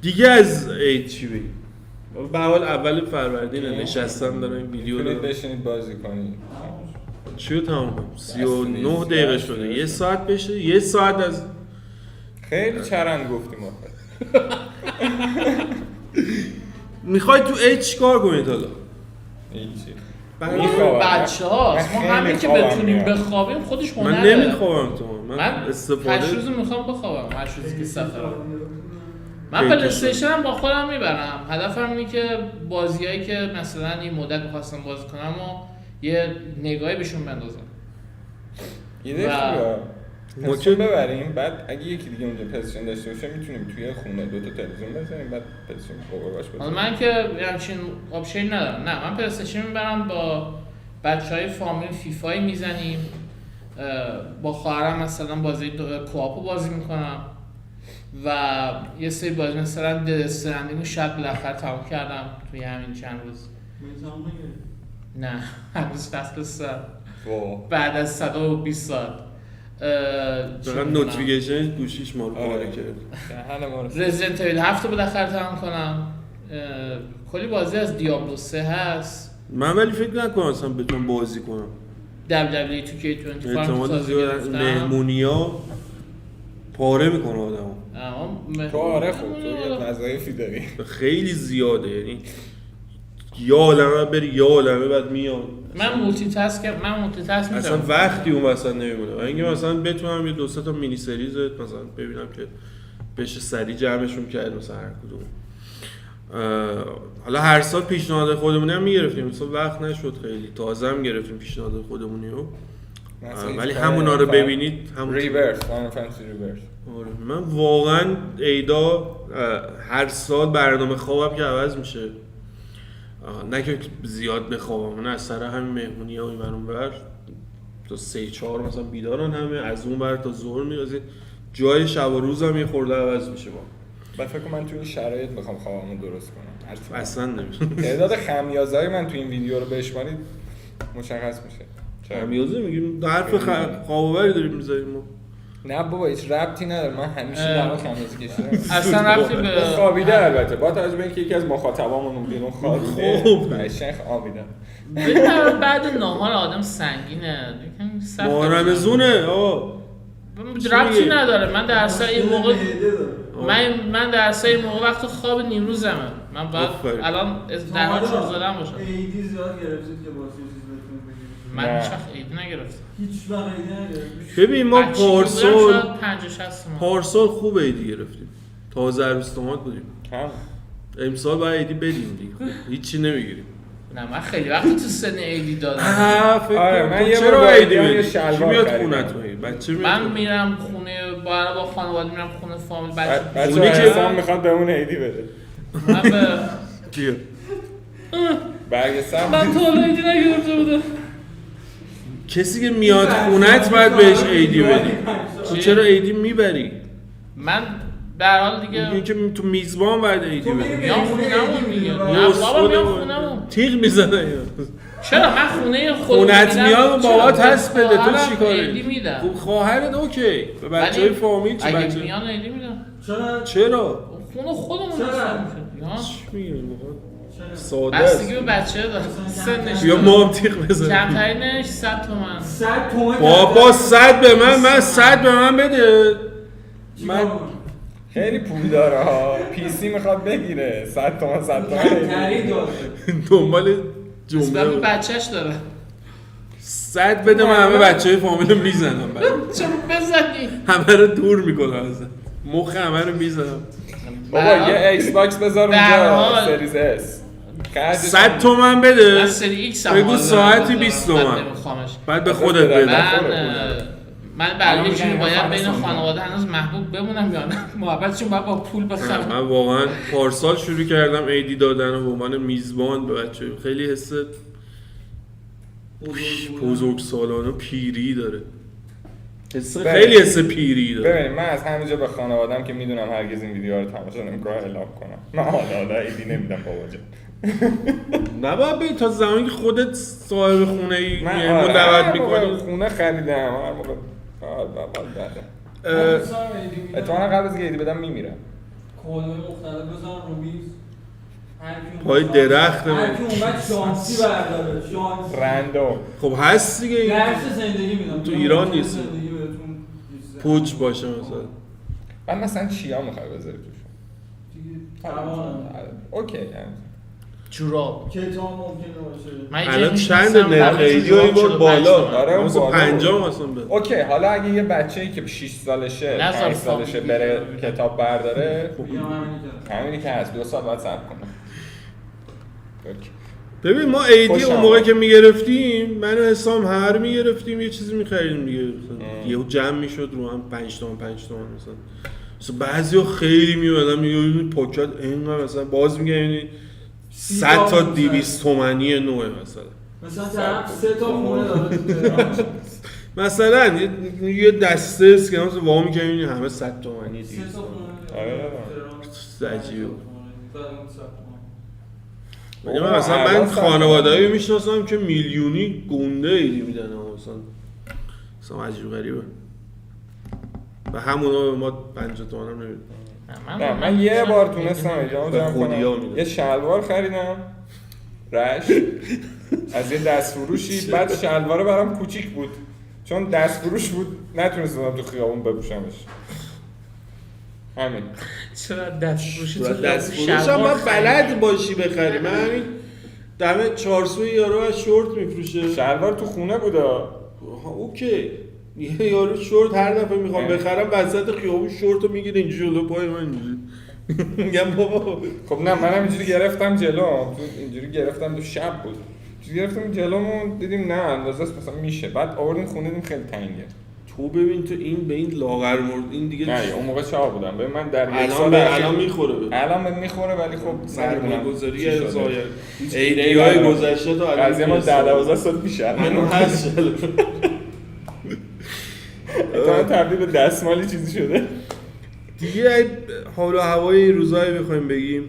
دیگه از عید چی بگیم؟ به حال اول فروردین نشستم دارم ویدیو رو بشینید بازی کنید. چیو تمام کنم؟ 39 دقیقه شده، 1 ساعت بشه، 1 ساعت از خیلی چرند گفتیم آخه. میخوای تو عید چیکار کنید حالا؟ هیچی. بچه‌هاست، ما همین که بتونیم بخوابیم خودش هنره. من نمیخوابم تو، من استفاده 8 روز میخوام بخوابم، 8 روزی که سفرم. من پلی استیشن با خودم میبرم. هدفم اینه که بازیایی که مثلا این مدت می‌خواستم بازی کنم و یه نگاهی بهشون بندازم. ایده خوبه. ما که ببریم بعد اگه یکی دیگه اونجا پلی‌استیشن داشته باشه میتونیم توی خونه 2 تا تلویزیون بذاریم بعد پلی‌استیشن باش بزنیم. من که همچین آپشن ندارم. نه من پلی‌استیشن میبرم، با بچهای فامیل فیفا میزنیم، با خواهرم مثلا بازی کوآپو بازی میکنم و یه سری بازی مثلا دسترندینگ شب بالاخره تمام کردم توی همین چند روز. نه هنوز فصل 3 بعد از 120 ساعت چقدر نوتیفیکیشن گوشیش ما رو پاره کرد. رزیدنت ایول 7 رو بالاخره تمام کنم. کلی بازی از دیابلو 3 هست. من ولی فکر نکنم اصلا بتونم بازی کنم. WWE 2K25 احتمال زیاد مهمونیا پاره میکنه آدمو. تو آره خب تو یه وظایفی داری. خیلی زیاده، یعنی یا عالمه بری یا عالمه بعد میاد. من مولتی تاسک می‌کنم. اصلا وقتی اون وسط نمیمونه. و اینکه مثلا بتونم یه 2-3 تا مینی سریز مثلا ببینم که بشه سری جمعشون کرد مثلا هر کدوم. حالا هر سال پیشنهاد خودمون هم میگرفتیم، مثلا وقت نشد خیلی، تازه هم گرفتیم پیشنهاد خودمونی رو، ولی همونا رو ببینید همون ریورس فاینال فانتزی ریورس. من واقعا عیدا هر سال برنامه خوابم که عوض میشه نه که زیاد بخوابم، نه از سر همین مهمونی ها این اون ور تا 3-4 مثلا بیدارن همه، از اون ور تا ظهر میرسه، جای شب و روزم یه خورده عوض میشه با. بعد فکر کنم من تو این شرایط بخوام خوابمو درست کنم اصلا نمیشه. تعداد خمیازهای من تو این ویدیو رو بشمارید مشخص میشه. خمیازه میگیم حرف خواباوری داریم میذاریم ما. نه بابا هیچ ربطی نداره، من همیشه دارم خمیازه کشیدم. اصلا ربطی به خوابیده البته با توجه به اینکه یکی از مخاطبامون بیرون خوابیده. خوب شیخ خوابیده. ببین بعد نهار آدم سنگینه. یکم سخت. رمضونه آقا. ربطی نداره. من در اصل این موقع هده داره. من در اصل این موقع وقت خواب نیمروزمه. من باید آفرین. الان در حال شروع زدن باشم. ایدی زیاد گرفتید که واسه چیز بهتون بگید. من نه. هیچ وقت عید نگرفتم. هیچ وقت ایدی نگرفتید. ببین ما پارسال 50-60 تومن. پارسال خوب عیدی گرفتیم، تازه عروس داماد بودیم. کم. امسال باید عیدی بدیم دیگه، هیچی نمیگیریم. نه من خیلی وقت تو سن عیدی دادم. آره من یه چرا بار عیدی یه بدی؟ شلوار کی میاد خریدم. خونت مگه؟ بچه میاد من خونت؟ میرم خونه با خانواده میرم خونه فامیل بچه اونی که- اصلا میخواد به اون عیدی بده. من به کیه؟ برگ سبز. من تو حالا عیدی نگرفته بودم. کسی که میاد خونت باید بهش عیدی بدی. تو چرا عیدی میبری؟ من در حال دیگه میگه که تو میزبان باید عیدی بدی. میام خونمون میگه نه بابا میام خونمون. تیغ میزنه. چرا من خونه خودم خونت میاد و بابات هست بده، تو چی عیدی کاره؟ میدم. خب خواهرت اوکی، به بچه های فامیل چی اگه بچه؟ میان عیدی میدم. چرا؟ خونه خودمون چرا؟ هست. چی میگی؟ ساده بستگی است. به بچه داره. سنش یا ما هم تیغ بزنیم. کمترینش 100 تومن. 100 تومن. بابا 100 به من 100 به من بده. من خیلی پول داره ها. پی سی میخواد بگیره 100 تومن 100 تری تومن. داره. دنبال نسبت به جمله بچهش داره. 100 بده من همه بچه های فامیل میزنم، چرا بزنی؟ همه رو دور میکنم ازم، مخ همه رو میزنم. بابا یه ایکس باکس بذار به هر اونجا حال. سریز اس. 100 تومن بده. من سری ایکس هم بگو حالا ساعتی دارم. 20 بعد تومن. نمیخوامش. بعد به خودت بده. من برای یه چیزی الان باید میگن بین خانه خانواده هنوز محبوب بمونم یا نه. محبتشون باید با پول بخرم. من واقعا پارسال شروع کردم عیدی دادن و به عنوان میزبان به بچه خیلی حس بزرگسالانه پیری داره. خیلی حس پیری داره. ببینید من از همینجا به خانواده‌ام که میدونم هرگز این ویدیو رو تماشا نمی‌کنم اعلام کنم. من حالا عیدی نمیدم بابا جان. نباید بری تا زمانی که خودت صاحب خونه ای من مهمون دعوت میکنی. خونه خریدم هر موقع اتفاقا قبل از اینکه عیدی بدم میمیرم. کادوی مختلف بزن رو میز. هر کی اومد پای درخت هر من. کی اومد شانسی برداره. شانسی. رندوم. خب هست دیگه این درس زندگی میدم. تو ایران نیست. زندگی بهتون پوچ باشه مثلا. من مثلا چیا میخوای بذاری توش؟ دیگه توانم. اوکی یعنی جوراب. کتاب ممکنه باشه. من الان یه چند می‌شناسم نرخ قبل عیدی این بار 45 بالا. تومن. آره، اون مثلا بالا 50 مثلا بده. اوکی حالا اگه یه بچه‌ای که 6 سالشه نظر 5 سالشه فامیلی بره که کتاب برداره میگم همینی که همینی که هست 2 سال باید صبر کنه. اوکی. ببین ما عیدی خوشم اون موقع آمد. که میگرفتیم من و حسام هر رو میگرفتیم یه چیزی میخریدیم دیگه، یهو جمع میشد رو هم 5 تومن مثلا بعضیا خیلی میومدن میگن پاکت اینقدر مثلا باز میگن یعنی 100 تا 200 تومانی نوعه مثلا طرف 3 تا خونه داره تو تهران. مثلا یه دسته است که مثلا وا میکنین همه 100 تومانی 3 دیگه تا خونه آره. عجیبه. بابا، من مثلا الان من خانواده‌ای میشناسم که میلیونی گنده ایدی میدن مثلا عجیب غریبه و همونا به ما 50 تومن هم نمیدن. نه من یه بار تونستم ایجام به جمع خودیا کنم میدن. یه شلوار خریدم رش از یه دست فروشی بعد شلواره برام کوچیک بود چون دست فروش بود نتونستم تو خیابون بپوشمش همین چرا دست فروشی تو دست فروش هم شلوار باید بلد باشی بخری. من همین دم چارسوی یارو از شورت میفروشه. شلوار تو خونه بودا اوکی یه یارو شورت هر دفعه میخوام بخرم وسط خیابون شورتو میگیره اینجوری جلو پای من اینجوری میگم بابا خب نه منم اینجوری گرفتم جلو تو اینجوری گرفتم تو شب بود اینجوری گرفتم جلومون دیدیم نه اندازه مثلا میشه بعد آوردیم خونه دیدیم خیلی تنگه تو ببین تو این به این لاغر مرد این دیگه نه اون موقع چهار بودم. ببین من در یک الان سال الان میخوره الان به میخوره ولی خب سرمایه گذاری از زایر ایدیای گذشته تا الان قضیه ما 12 سال پیشه منو هست تا تبدیل به دستمالی چیزی شده دیگه. حال و هوای روزایی بخوایم بگیم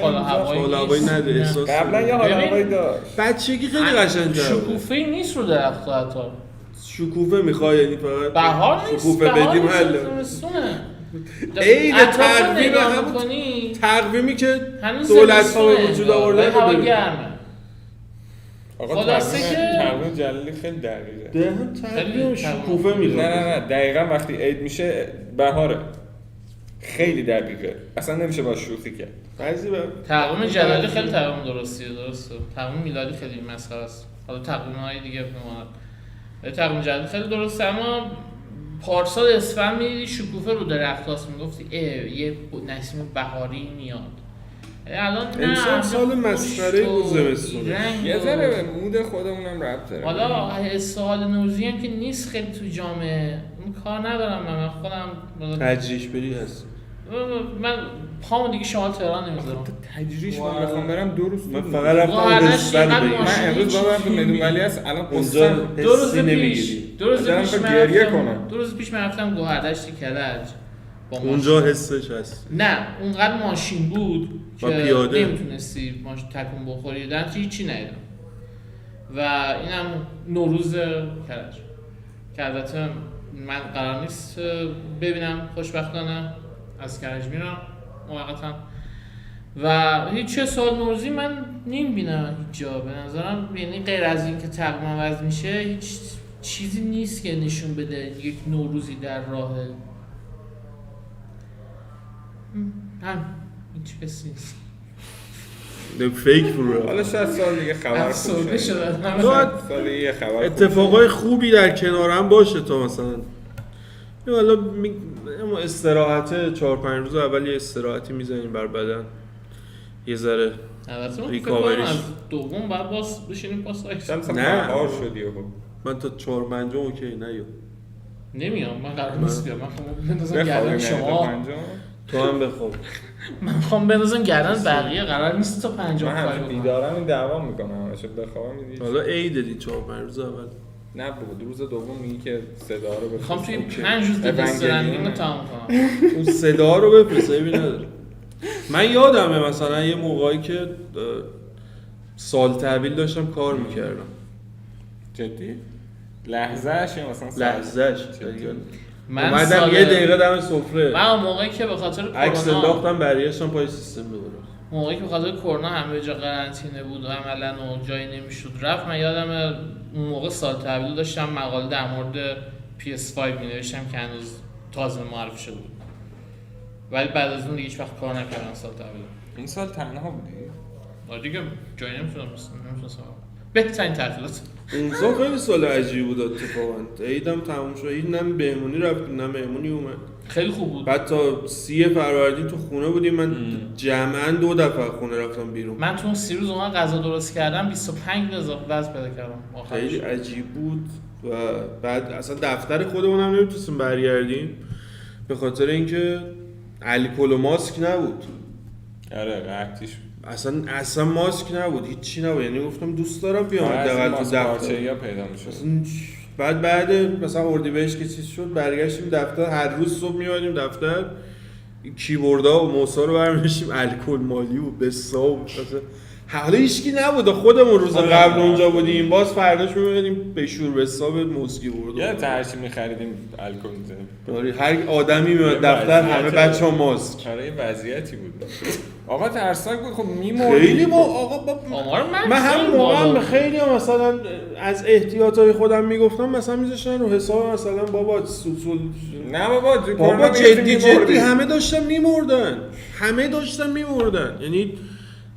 حال و هوایی نده احساس قبلا یه حال و هوایی داشت. بچگی خیلی قشنگ‌تر شکوفه ای نیست رو درخت‌ها حتی. شکوفه میخوای یعنی فقط بهار نیست، شکوفه بدیم حل عید تقویم همون تقویمی که دولت‌ها به وجود آوردن هوا گرمه. آقا خلاصه که تقویم جلالی خیلی دقیقه. تقویم شکوفه میخواد. نه دقیقاً وقتی عید میشه بهاره. خیلی دقیقه. اصلا نمیشه با شوخی کرد. تقویم جلالی خیلی تقویم درسته. تقویم میلادی خیلی مسخره است. حالا تقویم‌های دیگه بماند. تقویم جلالی خیلی درسته اما پارسال اسفند می‌دیدی شکوفه رو درختاست میگفتی یه نسیم بهاری میاد. الان نه امسال سال مسخره بود زمستون. یه ذره به مود خودمونم ربط داره. حالا سال نوروزی هم که نیست خیلی تو جامعه. اون کار ندارم من خودم تجریش بری هست. من پامو دیگه شمال تهران نمیذارم. تجریش من بخوام برم 2 روز من فقط رفتم حسن بگیرم. من امروز بابام تو میدون ولی هست الان قصه 2 روز پیش 2 روز پیش من رفتم گوهردشت کرج. اونجا حسش هست. نه اونقدر ماشین بود که نمیتونستی ماشین تکون بخوری دادن هیچی ندیدم. و اینم نوروز کرج که البته من قرار نیست ببینم خوشبختانه از کرج میرم موقتا و هیچ سال نوروزی من نمیبینم هیچ جا به نظرم. یعنی غیر از این که تقویم عوض میشه هیچ چیزی نیست که نشون بده یک نوروزی در راهه. هیچ بس نیست. فیک برو. حالا 60 سال دیگه خبر خوب سال دیگه خبر اتفاقای خوبی در کنار هم باشه تا مثلا حالا استراحت 4-5 روز اول یه استراحتی میزنیم بر بدن یه ذره ریکاوریش. از دوم بعد باز بشینیم پاس نه بهار شدی من تا 4-5 اوکی نه نمیام. من قرار نیست بیام. من خب بندازم گردن شما تو هم بخواب. من میخوام بندازم گردن بقیه قرار نیست تا 5 من هم بیدارم این دعوا میکنم شد بخوابم میدی. حالا عید دیدی 4-5 روز اول نه بود روز دوم میگی که صدا رو بفرست. میخوام توی 5 روز دسترنگیمو تمام کنم. اون صدا رو بفرست عیبی نداره. من یادمه مثلا یه موقعی که سال تحویل داشتم کار میکردم. جدی؟ لحظه‌اش یا مثلا لحظه‌اش من اومدم یه دقیقه دم سفره. من اون موقعی که به خاطر کرونا عکس انداختم برگشتم پای سیستم دوباره. موقعی که به خاطر کرونا همه جا قرنطینه بود و عملاً و جایی نمیشد رفت. من یادم اون موقع سال تحویل داشتم مقاله در مورد PS5 می‌نوشتم که هنوز تازه معرفی شده بود. ولی بعد از اون دیگه هیچ وقت کار نکردم سال تحویل. این سال تنها بودی؟ آره دیگه جایی نمی‌شدم. بهترین تعطیلات. اون سال خیلی سال عجیبی بود اتفاقا. عیدم تموم شد. عید نه بهمونی رفتیم نه مهمونی اومد. خیلی خوب بود. بعد تا 30 فروردین تو خونه بودیم. من جمعاً 2 دفعه خونه رفتم بیرون. من تو اون 30 روز اون غذا درست کردم 25 اضافه وزن پیدا کردم. خیلی عجیب بود و بعد اصلا دفتر خودمون هم نمیتونستیم برگردیم به خاطر اینکه الکل و ماسک نبود. آره قحطیش اصلا ماسک نبود، هیچی نبود. یعنی گفتم دوست دارم بیام حداقل تو دفتر. یا پیدا میشد. بعد مثلا اردیبهشت که چیز شد برگشتیم دفتر. هر روز صبح میومدیم دفتر کیبوردها و موسا رو برمی‌داشتیم الکل مالی و بساو حالا هیچکی نبود. خودمون روز قبل اونجا بودیم باز فرداش می‌اومدیم به شور بساو مسکی برد. یا ترشی می‌خریدیم الکل می‌زدیم. هر آدمی میاد دفتر همه بچه‌ها ماسک. آره این وضعیتی بود. آقا ترسناک بود. خب می‌مرد. خیلی من هم موقع خیلی مثلا از احتیاطای خودم میگفتم مثلا میذاشتن رو حساب مثلا بابا سوسول. نه بابا جدی همه داشتن میمردن. یعنی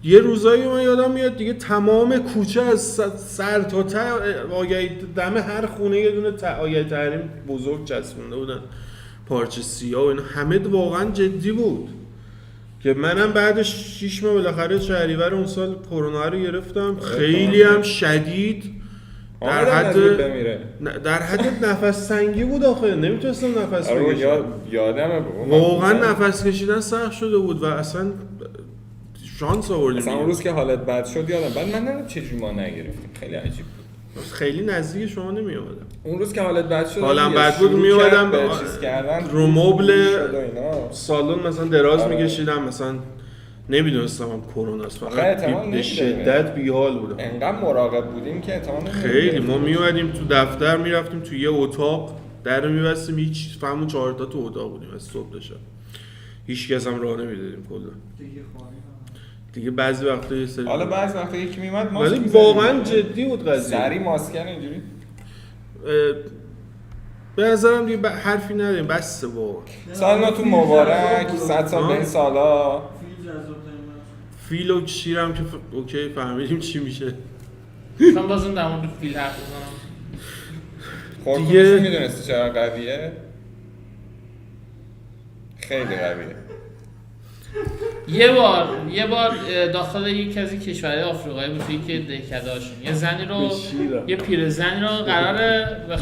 یه روزایی من یادم میاد دیگه تمام کوچه از سر تا ته آگهی دم هر خونه یه دونه آگهی تحریم بزرگ چسبونده بودن پارچه سیاه و اینا. همه واقعا جدی بود که منم بعد 6 ماه بالاخره شهریور اون سال کرونا رو گرفتم. خیلی هم شدید در حد بمیره. در حد نفس تنگی بود آخه نمیتونستم نفس بکشم. یادمه بابا واقعا نفس کشیدن سخت شده بود و اصلا شانس آوردیم. مثلا اون روز که حالت بد شد یادم بعد من نمیدونم چجوری ما نگرفتیم خیلی عجیب بود. خیلی نزدیک شما نمی اومدم. اون روز که حالت بد شد حالم بد بود می اومدم چیز کردن رو مبل سالن مثلا دراز میکشیدم مثلا نمیدونستم هم کرونا است فقط به شدت بیحال بودم. انقدر مراقب بودیم که احتمال خیلی ما می اومدیم تو دفتر میرفتیم تو یه اتاق در میبستیم هیچ فهمون 4 تا تو اتاق بودیم از صبح تا شب. هیچ کس هم راه نمیدادیم کلا. دیگه بعضی وقتا یه سری حالا بعضی وقتا یکی میومد ماسک ولی واقعا جدی بود قضیه. سری ماسکن اینجوری به نظرم دیگه حرفی نداریم بس واقعا. سالتون مبارک 100 سال به این سالا. فیل و شیرم که اوکی فهمیدیم چی میشه. من بازم در مورد فیل حرف بزنم. خورکومش میدونستی چرا قویه؟ خیلی قویه. یه بار داخل یکی از کشورهای آفریقایی بود که دهکده‌هاشون یه زنی رو یه پیرزنی رو قراره به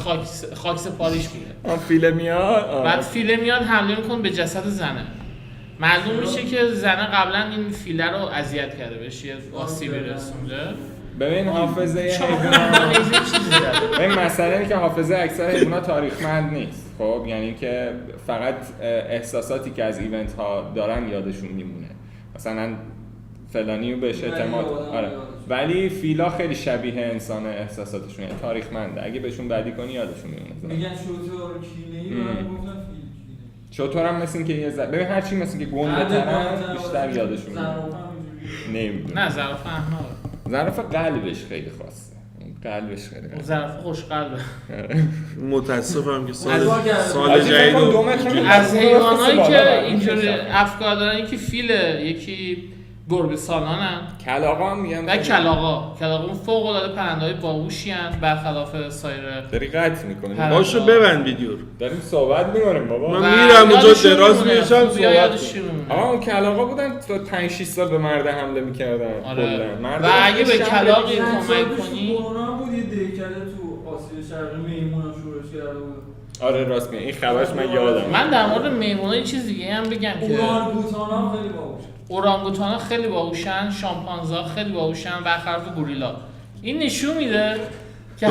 خاک سپاریش میده. فیل میاد. بعد فیل میاد حمله میکنه به جسد زنه. معلوم میشه که زنه قبلا این فیله رو اذیت کرده بهش یه آسیبی رسونده. ببین حافظه حیوانات ببین مسئله اینه که حافظه اکثر حیوانات تاریخمند نیست. خب یعنی که فقط احساساتی که از ایونت ها دارن یادشون میمونه. مثلا فلانی بهش اعتماد آره ولی فیلا خیلی شبیه انسان احساساتشون یعنی تاریخمنده. اگه بهشون بدی کنی یادشون میمونه. میگن شطور کینه‌ای برام گفتن فیل کینه. شطور هم مثل این که ببین هر چی مثل که گنده‌ترن بیشتر یادشون میمونه. نه زرافه احمق. زرافه قلبش خیلی خاصه. قلبش خیلی خاصه. زرافه خوش قلبه. متاسفم که سال جدید از حیوانایی که اینجوری اینجوری افکار دارن که فیل یکی گربه سالانن کلاغا میگن و کلاغا فوق العاده پرنده‌های باهوشی ان برخلاف سایر. داری قطع می‌کنی باشو ببند ویدیو رو داریم صحبت می‌کنیم بابا من میرم اونجا دراز میشم صحبت اون کلاغا بودن تا 5 6 سال به مرد حمله می‌کردن کلا و اگه به کلاغی کمک کنی کرونا بود یه دهکده تو آسیا شرقی میمونا شورش کرده بود. آره راست میگی این خبرش من یادم. من در مورد میمونا یه چیز دیگه هم بگم که اورانگوتانا خیلی باهوشن. اورانگوتانا خیلی باهوشن، شامپانزا خیلی باهوشن برخلاف گوریلا. این نشون میده که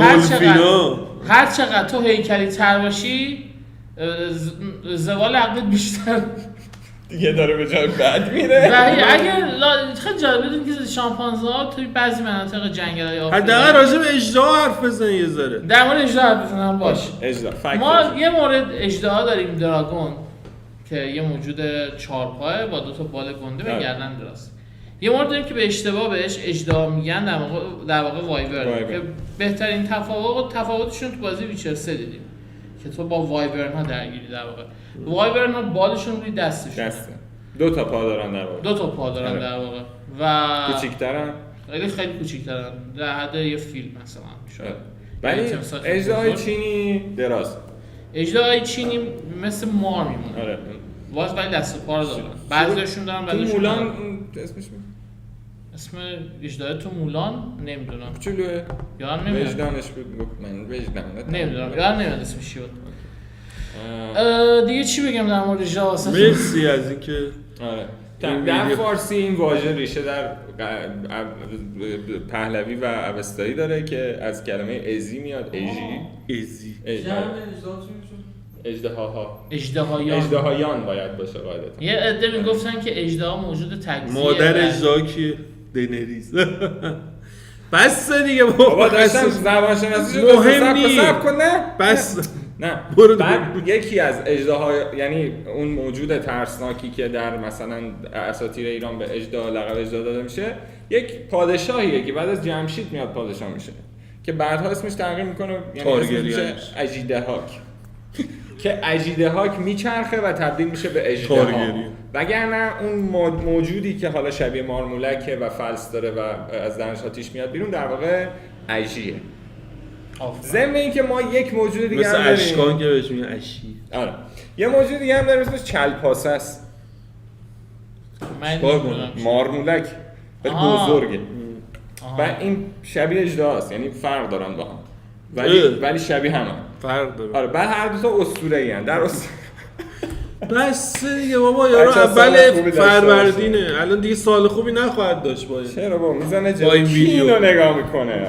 هر چقدر تو هیکلی تر باشی زوال عقلت بیشتر دیگه داره به جای بد میره. اگه خیلی جالب بدونید که شامپانزا توی بعضی مناطق جنگل‌های آفریقا حداقل راجع به اژدها حرف بزن یه ذره. در مورد اژدها حرف بزنم باش. ما یه مورد اژدها داریم دراگون که یه موجود 4 پایه با 2 تا بال گنده و گردن دراز. یه مورد داریم که به اشتباه بهش اژدها میگن در واقع وایورن که بهترین تفاوتشون تو بازی ویچر 3 دیدیم که تو با وایورن ها درگیری در واقع. وایورن ها بالشون روی دستشون 2 تا پا دارن در واقع. 2 تا پا دارن در واقع و کوچیک‌ترن خیلی کوچیک‌ترن در حد یه فیل مثلا شاید. ولی اژدهای چینی دراز. اژدهای چینی مثل مار میمونه. آره. واس ولی دست و پا دارن. بعضیاشون دارن بعضیاشون مولان اسمش اسم اژدهای تو مولان نمیدونم. کوچولوه. یادم نمیاد. وجدانش بود من وجدان نمیدونم. یادم نمیاد اسمش چی بود. دیگه چی بگم در مورد اژدها واسه مرسی از اینکه آره در فارسی این واژه ریشه در پهلوی و اوستایی داره که از کلمه ازی میاد. ازی اژدهایان باید باشه قاعدتا. یه عده میگفتن که اژدها موجود تجزیه مادر اژدها کیه؟ دنریز. بس دیگه بابا داشتم زبان شناسی مهم نیست. بس نه بعد یکی از اژدها یعنی اون موجود ترسناکی که در مثلا اساطیر ایران به اژدها لقب اژدها داده میشه یک پادشاهیه که بعد از جمشید میاد پادشاه میشه که بعدها اسمش تغییر میکنه یعنی اسمش میشه اژیدهاک که اژیدهاک میچرخه و تبدیل میشه به اژدها. وگرنه اون موجودی که حالا شبیه مارمولکه و فلس داره و از دهنش آتیش میاد بیرون در واقع اژیه. ضمن اینکه ما یک موجود دیگه هم داریم مثل اشکان که بهش میگن اشی. آره یه موجود دیگه هم داریم اسمش چلپاسه است. مارمولک خیلی بزرگه و این شبیه اژدها است یعنی فرق دارن با هم. ولی شبیه همه. فرق داره. آره بعد هر دو تا اسطوره‌این در بس دیگه بابا یارو بچه‌ها سال اول خوبی داشته فروردینه، الان دیگه سال خوبی نخواهد داشت باید. چرا با میزنه با این ویدیو اینو نگاه میکنه.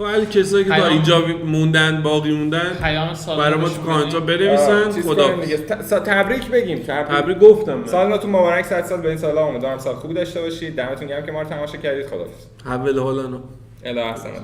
ولی کسایی که تا اینجا موندن باقی موندن پیام سال برای ما تو کامنت‌ها بنویسن. خدا تبریک بگیم. تبریک گفتم. سالتون مبارک، 100 سال به این سالا، امیدوارم سال خوبی داشته باشید. دمتون گرم که ما رو تماشا کردید. خداحافظ. اول حالا الی احسن الله.